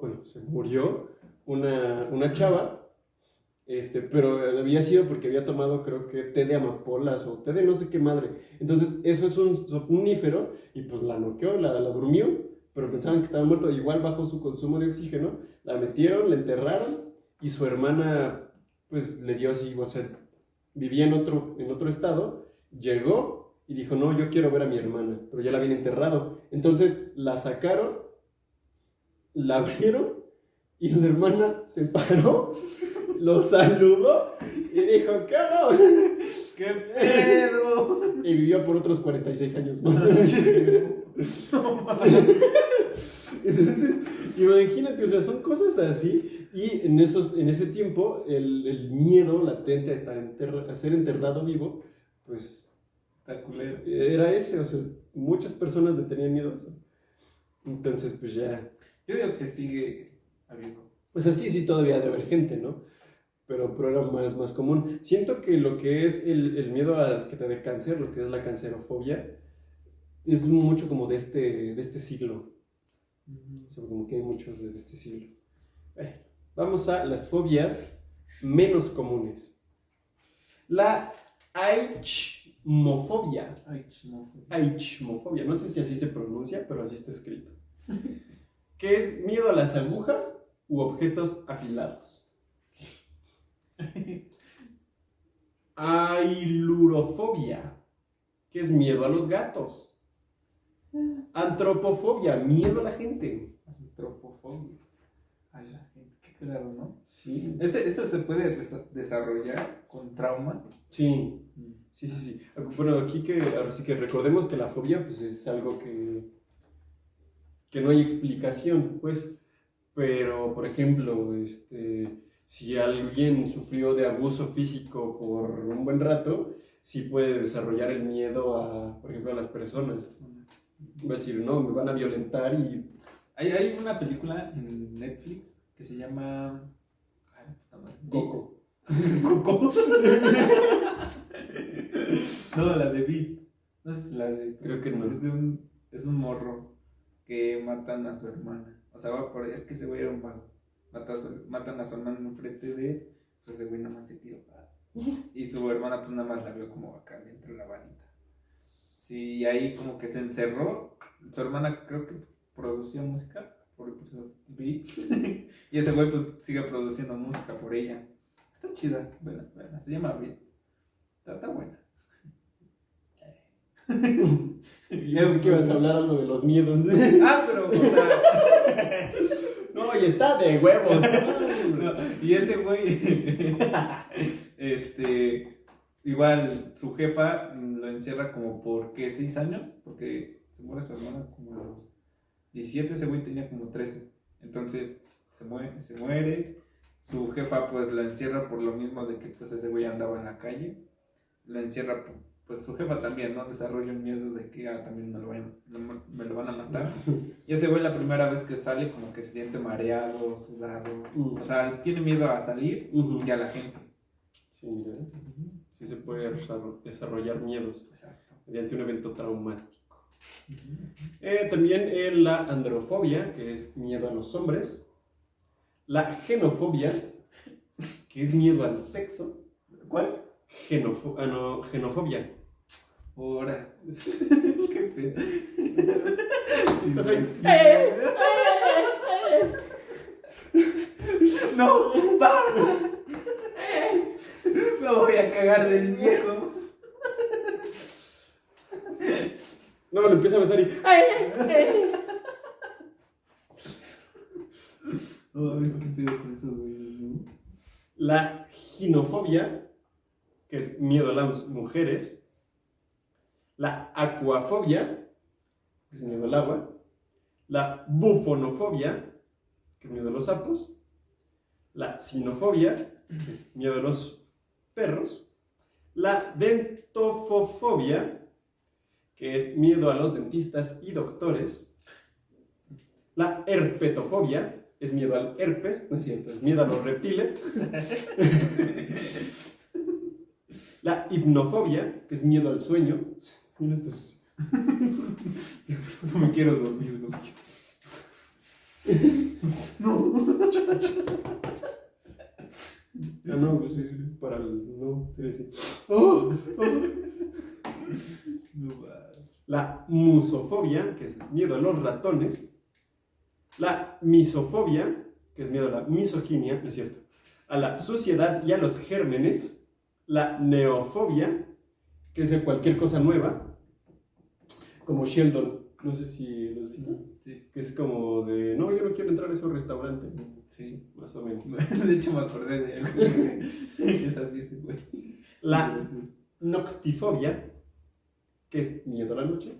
una chava, pero había sido porque había tomado, creo que té de amapolas o té de no sé qué madre. Entonces, eso es un somnífero y pues la noqueó, la durmió, pero pensaban que estaba muerto. Igual bajó su consumo de oxígeno, la metieron, la enterraron y su hermana, pues le dio así, o sea, vivía en otro estado, llegó y dijo, no, yo quiero ver a mi hermana, pero ya la habían enterrado. Entonces la sacaron, la abrieron y la hermana se paró, lo saludó y dijo, ¿qué hago? ¡Qué pedo! Y vivió por otros 46 años más. Entonces, imagínate, o sea, son cosas así. Y en ese tiempo, el miedo latente a ser enterrado vivo, pues Está culero. era ese, o sea, muchas personas le tenían miedo a eso. Entonces, pues ya. Yo digo que sigue habiendo. O sea, sí, todavía debe haber gente, ¿no? Pero era más común. Siento que lo que es el miedo al que te dé cáncer, lo que es la cancerofobia, es mucho como de este siglo. O sea, como que hay muchos de este siglo. Vamos a las fobias menos comunes. La aichmofobia. Aichmofobia. No sé si así se pronuncia, pero así está escrito. Que es miedo a las agujas u objetos afilados. Ailurofobia, que es miedo a los gatos. Antropofobia, miedo a la gente. Antropofobia. A la gente. Qué claro, ¿no? Sí. ¿Eso se puede desarrollar con trauma? Sí. Bueno, ahora sí que recordemos que la fobia pues, es algo que no hay explicación, pues. Pero, por ejemplo, si alguien sufrió de abuso físico por un buen rato, sí puede desarrollar el miedo por ejemplo, a las personas. Va a decir, no, me van a violentar y... Hay una película en Netflix que se llama... Coco. ¿Coco? No, la de Beat. No sé si la has visto. Creo que no. Es de un Es un morro que matan a su hermana. O sea, es que ese güey era un vago. Matan a su hermana en frente de él. Pues ese güey nada más se tiró. Y su hermana pues nada más la vio como acá dentro de la balita. Sí, y ahí como que se encerró. Su hermana creo que producía música. Por eso vi. Y ese güey pues sigue produciendo música por ella. Está chida, buena. Se llama bien. Está buena. Yo pensé que ibas a hablar algo de los miedos. Pero, o sea. No, y está de huevos. No, y ese güey. Igual su jefa lo encierra como por, ¿qué? 6 años. Porque se muere su hermana como a los 17, ese güey tenía como 13. Entonces se muere. Su jefa pues lo encierra por lo mismo de que pues ese güey andaba en la calle. Lo encierra, pues su jefa también, ¿no? Desarrolla un miedo de que también me lo van a matar. Y ese güey la primera vez que sale como que se siente mareado, sudado. O sea, tiene miedo a salir y a la gente. Sí, mira. Sí se puede desarrollar miedos. Exacto. Mediante un evento traumático. También la androfobia, que es miedo a los hombres. La genofobia, que es miedo al sexo. ¿Cuál? Genofobia. Ahora. Qué pedo. Entonces, ¡No! ¡Para! Me voy a cagar del miedo. no, lo empieza a besar y... No, a veces qué pedo con esos güeyes, ¿no? La ginofobia, que es miedo a las mujeres. La acuafobia, que es miedo al agua. La bufonofobia, que es miedo a los sapos. La sinofobia, que es miedo a los perros. La dentofobia, que es miedo a los dentistas y doctores. La herpetofobia, es miedo al herpes, no es cierto, es miedo a los reptiles. La hipnofobia, que es miedo al sueño. Mira, entonces... No me quiero dormir, no. no, pues es para el... No, sí, sí. ¡Oh! La musofobia, que es miedo a los ratones. La misofobia, que es miedo a la misoginia, no es cierto. A la suciedad y a los gérmenes. La neofobia, que es de cualquier cosa nueva. Como Sheldon, no sé si lo has visto. Sí. Que es como de, no, yo no quiero entrar a ese restaurante. Sí. Más o menos. De hecho me acordé de algo. Es así ese güey. La noctifobia, que es miedo a la noche.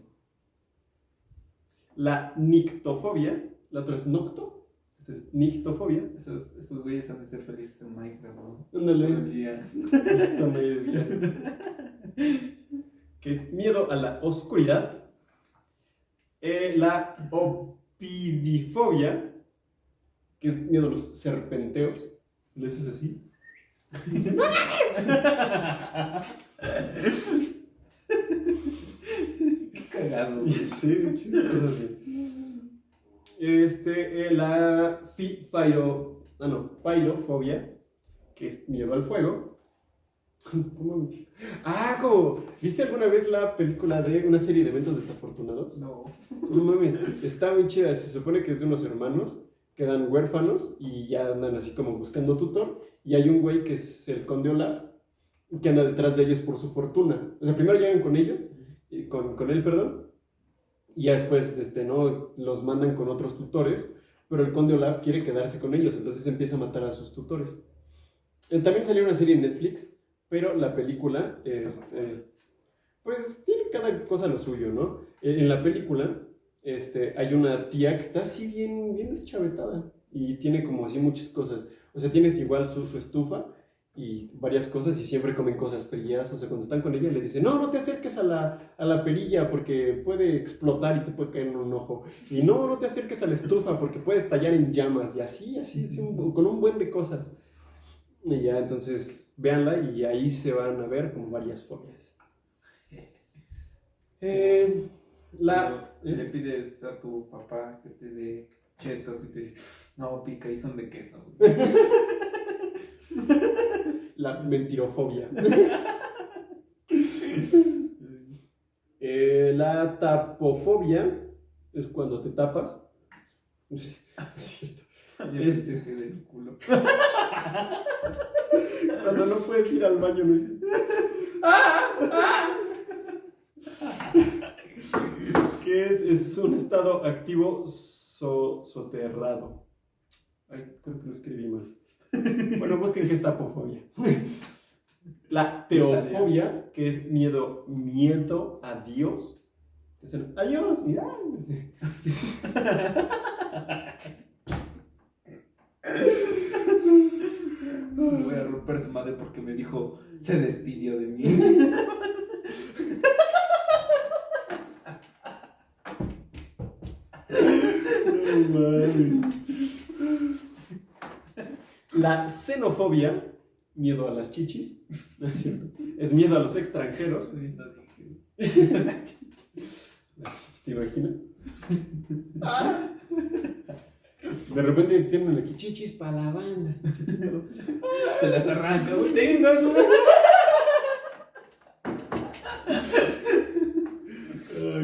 La nictofobia, la otra es nocto, esta es nictofobia. Estos güeyes han de ser felices en Minecraft, ¿no? Ándale. Todo el día. Está medio bien. Que es miedo a la oscuridad. La opidifobia, que es miedo a los serpenteos. ¿Le haces así? Qué cagado. Sí, muchísimas cosas así. La pailofobia, que es miedo al fuego. ¿Cómo? Como, ¿viste alguna vez la película de una serie de eventos desafortunados? No. No mames, está muy chida. Se supone que es de unos hermanos quedan huérfanos y ya andan así como buscando tutor. Y hay un güey que es el conde Olaf, que anda detrás de ellos por su fortuna. O sea, primero llegan con ellos, con él, perdón, y ya después no los mandan con otros tutores, pero el conde Olaf quiere quedarse con ellos, entonces empieza a matar a sus tutores. También salió una serie en Netflix, pero la película, pues tiene cada cosa lo suyo, ¿no? En la película, hay una tía que está así bien deschavetada y tiene como así muchas cosas. O sea, tienes igual su estufa y varias cosas y siempre comen cosas frías. O sea, cuando están con ella le dicen, no te acerques a la perilla porque puede explotar y te puede caer en un ojo. Y no te acerques a la estufa porque puede estallar en llamas. Y así con un buen de cosas. Y ya, entonces, véanla y ahí se van a ver como varias fobias. Le pides a tu papá que te dé chetos y te dice, no, pica y son de queso. La mentirofobia. La tapofobia es cuando te tapas. No sé, es cierto. Yo pensé que del culo. Cuando no puedes ir al baño, no. ¿Qué es? Es un estado activo soterrado. Ay, creo que lo escribí mal. Bueno, busquen qué es tapofobia. La teofobia, que es miedo a Dios. Adiós, mira. Me voy a romper su madre porque me dijo, se despidió de mí. No, mames. La xenofobia, miedo a las chichis, ¿no es cierto? Es miedo a los extranjeros. ¿Te imaginas? De repente tienen aquí chichis para la banda. Se las arranca, güey. Ay,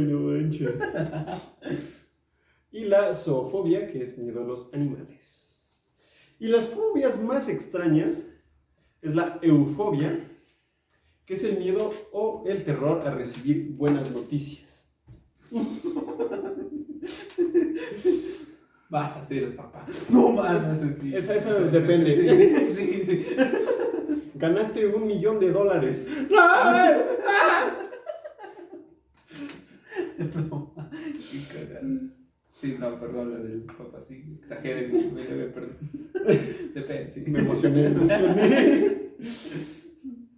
no manches. Y la zoofobia, que es miedo a los animales. Y las fobias más extrañas es la eufobia, que es el miedo o el terror a recibir buenas noticias. Vas a ser el papá. No mames, sí. Esa depende. Sí. Ganaste $1 millón. No, qué cagado. Sí, no, perdón, la del papá, sí. Exageré, me debe, perdón. Depende, sí. Me emocioné.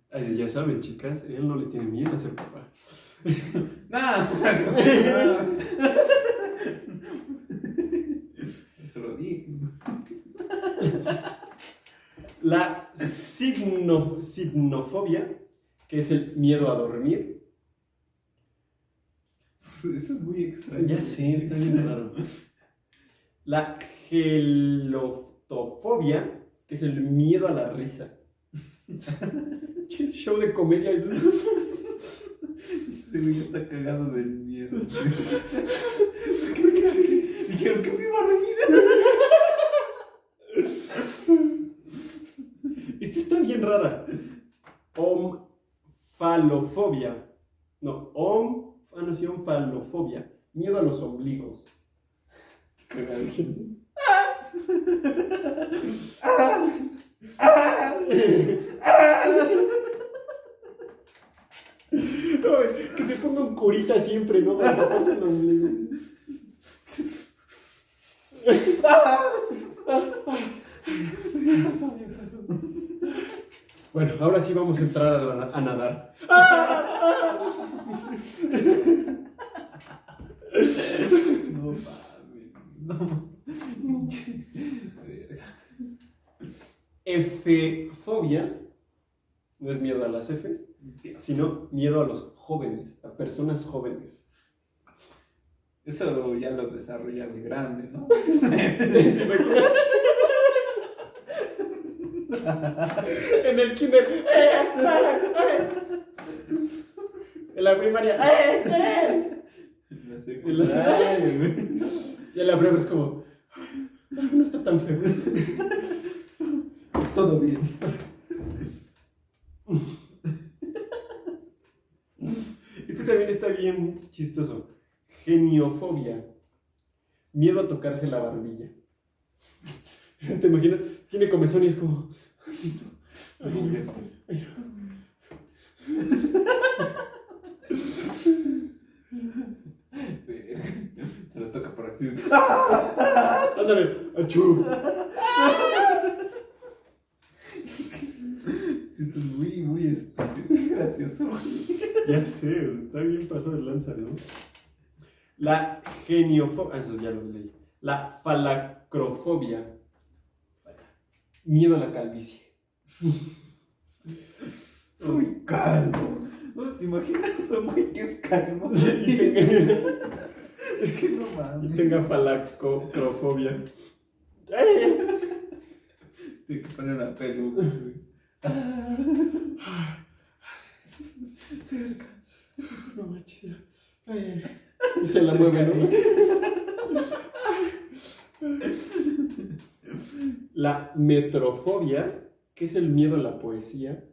Ay, ya saben, chicas, él no le tiene miedo a ser papá. Nada, eso lo dije. La signofobia, que es el miedo a dormir. Eso es muy extraño. Ya sé, está bien raro. La gelotofobia, que es el miedo a la risa. Show de comedia. Este güey está cagado del miedo. Creo que sí. Dijeron que me iba a reír. Esta está bien rara. Omfalofobia. No, omfalofobia. Miedo a los ombligos. Cagado. Que se ponga un curita siempre, ¿no? Para taparse el ombligo. Bueno, ahora sí vamos a entrar a nadar. No mames, no. Efefobia no es miedo a las Fs, sino miedo a los jóvenes, a personas jóvenes. Eso ya lo desarrollas de grande, ¿no? En el kinder. En la primaria. En la secundaria, güey. Y en la prueba es como, "Ay, no está tan feo". Todo bien. Este también está bien chistoso. Geniofobia. Miedo a tocarse la barbilla. ¿Te imaginas? Tiene comezón y es como... Ay, Se lo toca por accidente. ándale, achú. Siento muy estúpido. Gracioso. Ya sé, está bien pasado de lanza, ¿no? La geniofobia... eso ya lo leí. La falacrofobia. Miedo a la calvicie. Soy calvo. No, ¿te imaginas un güey que es calmo? Y tenga, Es que no y mames. tenga falacrofobia. Tiene que poner una peluca, güey. Cerca. No manches. Y se la mueve, ¿no? La metrofobia, que es el miedo a la poesía.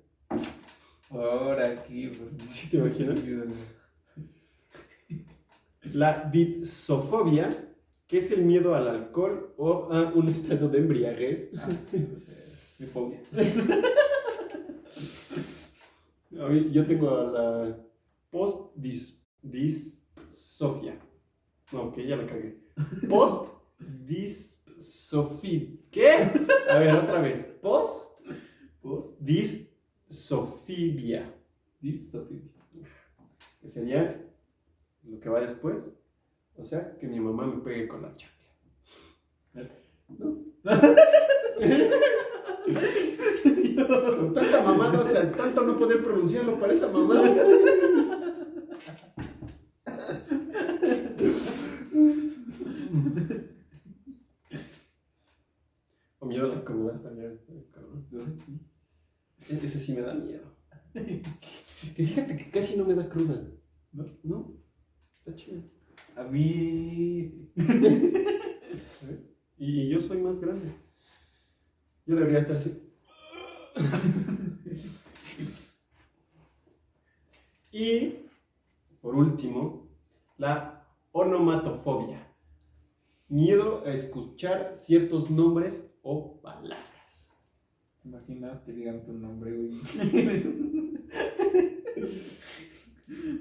Ahora aquí, güey. ¿Sí te imaginas? La dipsofobia, que es el miedo al alcohol o a un estado de embriaguez. Ah, sí, mi fobia. A mí, yo tengo a la post-disofia. No, que ya la cagué. Post-disofia. ¿Qué? A ver, otra vez. Post-disofibia. Disofibia. Que sería lo que va después. O sea, que mi mamá me pegue con la chancla. ¿No? Con tanta mamada, o sea, tanto no poder pronunciarlo para esa mamada. O miedo a la cruda estaría cabrón. Ese sí me da miedo. Que fíjate que casi no me da cruda. ¿No? No, está chido. A mí. Y yo soy más grande. Yo debería estar así. Y por último, la onomatofobia. Miedo a escuchar ciertos nombres o palabras. ¿Te imaginas que digan tu nombre, güey?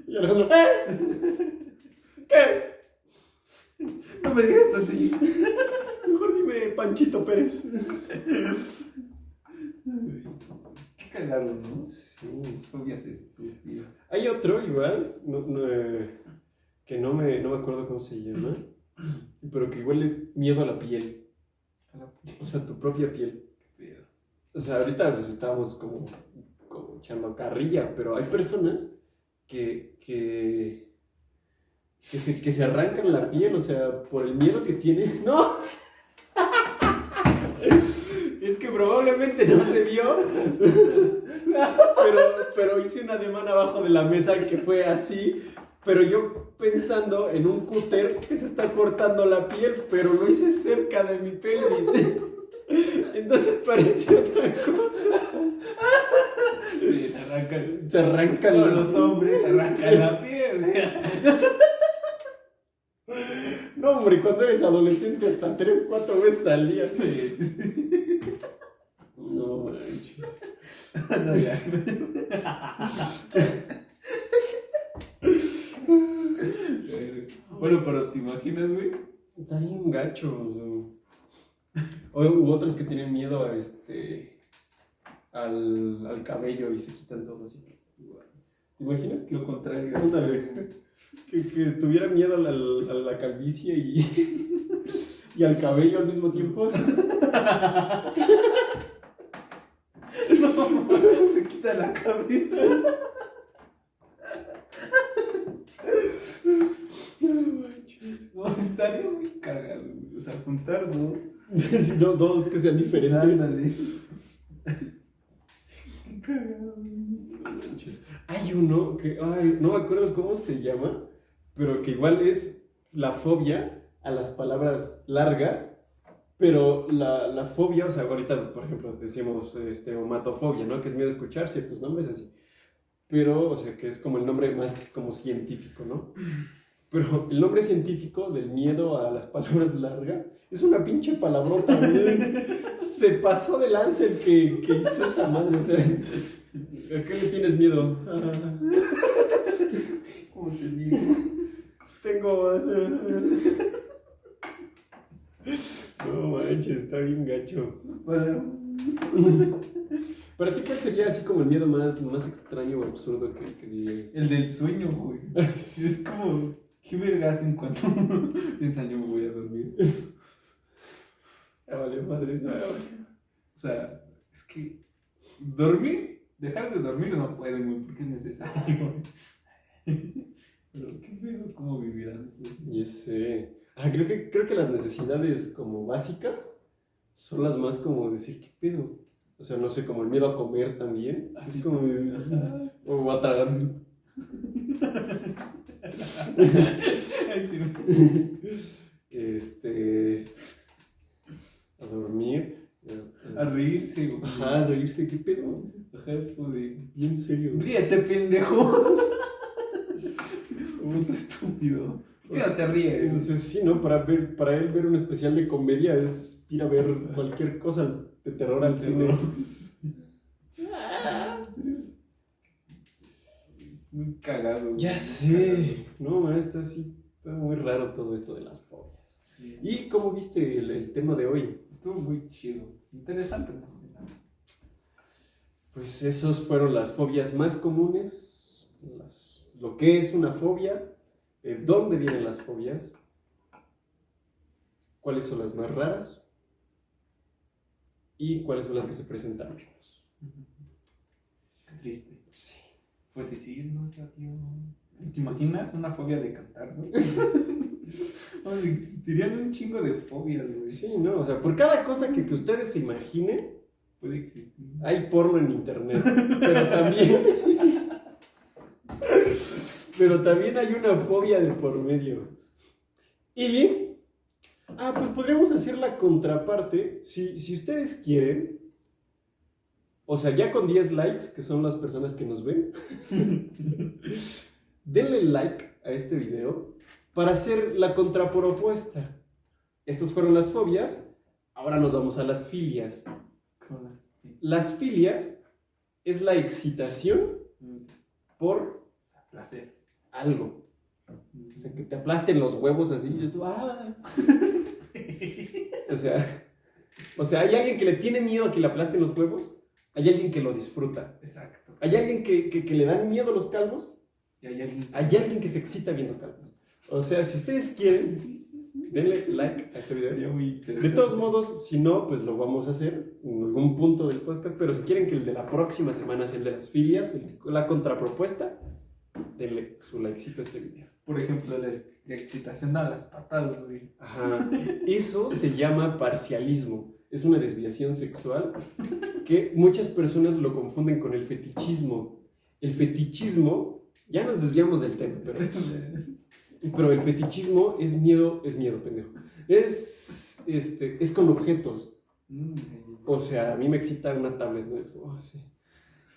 Y Alejandro, ¿qué? No me digas así. Mejor dime Panchito Pérez. Qué cagado, ¿no? Sí. Tus fobias estúpidas. Hay otro igual, que no me acuerdo cómo se llama, pero que igual es miedo a la piel. O sea, tu propia piel. O sea, ahorita pues estábamos como echando carrilla, pero hay personas que se arrancan la piel, o sea, por el miedo que tienen. ¡No! Es que probablemente no se vio, pero hice un ademán abajo de la mesa que fue así, pero yo pensando en un cúter que se está cortando la piel, pero lo hice cerca de mi pelvis. Entonces parece otra cosa. Sí, Se arrancan todos los hombres se arrancan la piel. No, hombre, cuando eres adolescente hasta 3, 4 veces al día. No, manches. No, ya. Bueno, pero ¿te imaginas, güey? Está bien gacho. U otros que tienen miedo a al cabello y se quitan todo así. ¿Te imaginas que Lo contrario. ándale, que tuviera miedo a la calvicie y al cabello al mismo tiempo? No, se quita la cabeza. No, estaría muy cagado, güey. O sea, juntar dos. Si no, dos que sean diferentes. Ándale. Qué cagado, güey. No manches. Hay uno que, no me acuerdo cómo se llama, pero que igual es la fobia a las palabras largas, pero la fobia, o sea, ahorita, por ejemplo, decimos omatofobia, ¿no? Que es miedo a escuchar ciertos nombres así, pero, o sea, que es como el nombre más como científico, ¿no? Pero el nombre científico del miedo a las palabras largas es una pinche palabrota, güey. Se pasó de lanza el que hizo esa madre, o sea, ¿a qué le tienes miedo? ¿Cómo te digo? Tengo... No manches, está bien gacho. Bueno, Para ti, ¿cuál sería así como el miedo más extraño o absurdo que dirías? el del sueño, güey. Es como, ¿qué vergas en cuanto piensa yo me voy a dormir? Ya valió madre. O sea, es que dormir Dejar de dormir no pueden, güey, porque es necesario, güey. Pero, ¿qué pedo? ¿Cómo vivirán? Ya sé. Creo que las necesidades como básicas son las más como decir, ¿qué pedo? O sea, no sé, como el miedo a comer también. Así como, o a tragar. Ay, sí. A dormir. A reírse, güey. Ajá, a reírse, ¿qué pedo? Ajá, es como de... Bien serio. Ríete, pendejo. Puto estúpido. ¿Por qué no te ríes? Entonces, sí, ¿no? Para él ver un especial de comedia es ir a ver cualquier cosa de terror al cine. Muy cagado. Ya sé. No, está muy raro todo esto de las fobias. Sí. ¿Y cómo viste el tema de hoy? Estuvo muy chido. Interesante, más que nada. Pues esas fueron las fobias más comunes, lo que es una fobia, de dónde vienen las fobias, cuáles son las más raras y cuáles son las que se presentan menos. Qué triste. Sí. Fue decir, no sé, tío. ¿Te imaginas una fobia de cantar, güey? Existirían un chingo de fobias, güey. Sí, no, o sea, por cada cosa que ustedes se imaginen, Puede existir. hay porno en internet, pero también hay una fobia de por medio. Y, pues podríamos hacer la contraparte, si ustedes quieren, o sea, ya con 10 likes, que son las personas que nos ven, denle like a este video para hacer la contrapropuesta. Estas fueron las fobias, ahora nos vamos a las filias. Son las... Las filias es la excitación por placer. algo. O sea, que te aplasten los huevos así y tú, ¡ah! O sea, hay alguien que le tiene miedo a que le aplasten los huevos, hay alguien que lo disfruta. Exacto. Hay alguien que le dan miedo a los calvos, Y hay alguien... hay alguien que se excita viendo calvos. O sea, si ustedes quieren, denle like a este video. Sería muy interesante. De todos modos, si no, pues lo vamos a hacer en algún punto del podcast, pero si quieren que el de la próxima semana sea el de las filias, la contrapropuesta, denle su likecito a este video. Por ejemplo, la excitación a las patadas, güey. Ajá. Eso se llama parcialismo. Es una desviación sexual que muchas personas lo confunden con el fetichismo. El fetichismo, ya nos desviamos del tema, pero el fetichismo es miedo, pendejo. Es con objetos. O sea, a mí me excita una tablet, ¿no? Sí.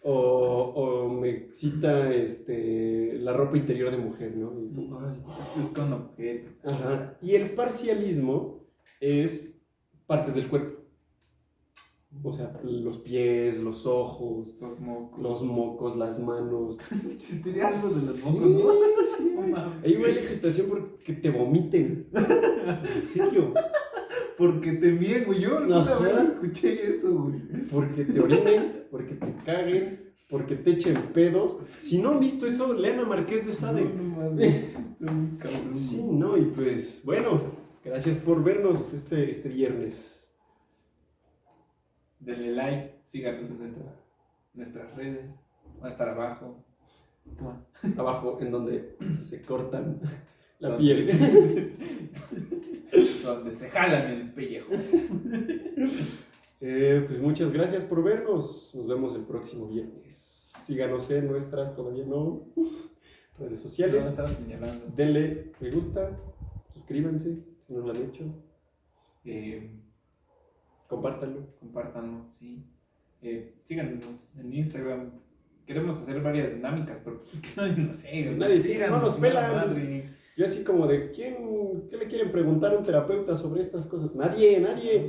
O me excita la ropa interior de mujer, ¿no? Y como, Es con objetos. Ajá. Y el parcialismo es partes del cuerpo. O sea, los pies, los ojos, Los mocos, las manos. Sentiría algo de los mocos, ¿no? Sí. Ahí va la excitación porque te vomiten. En serio. Porque te miren, güey. Yo alguna Ajá. vez escuché eso, güey. Porque te orinen, porque te caguen, porque te echen pedos. Si no han visto eso, lean a Marqués de Sade. No mames. Está muy cabrón. Sí, no, y pues bueno, gracias por vernos este viernes. Denle like, síganos en nuestras redes. Va a estar abajo. ¿Qué más? Abajo, en donde se cortan la ¿Dónde? piel. Donde se jalan el pellejo. Pues muchas gracias por vernos. Nos vemos el próximo viernes. Síganos en nuestras, todavía no, redes No sociales. estaba señalando. Denle me gusta, suscríbanse si no lo han hecho. Compártanlo. Compártanlo, sí. Síganos en Instagram. Queremos hacer varias dinámicas, pero pues, no sé. Nadie sigue, síganos, no nos pelan. madre. Yo así como de, ¿qué le quieren preguntar a un terapeuta sobre estas cosas? Nadie. Madre.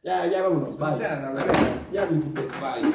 Ya vámonos, bye. Ya, la A verdad. ver, ya me emputé. Bye.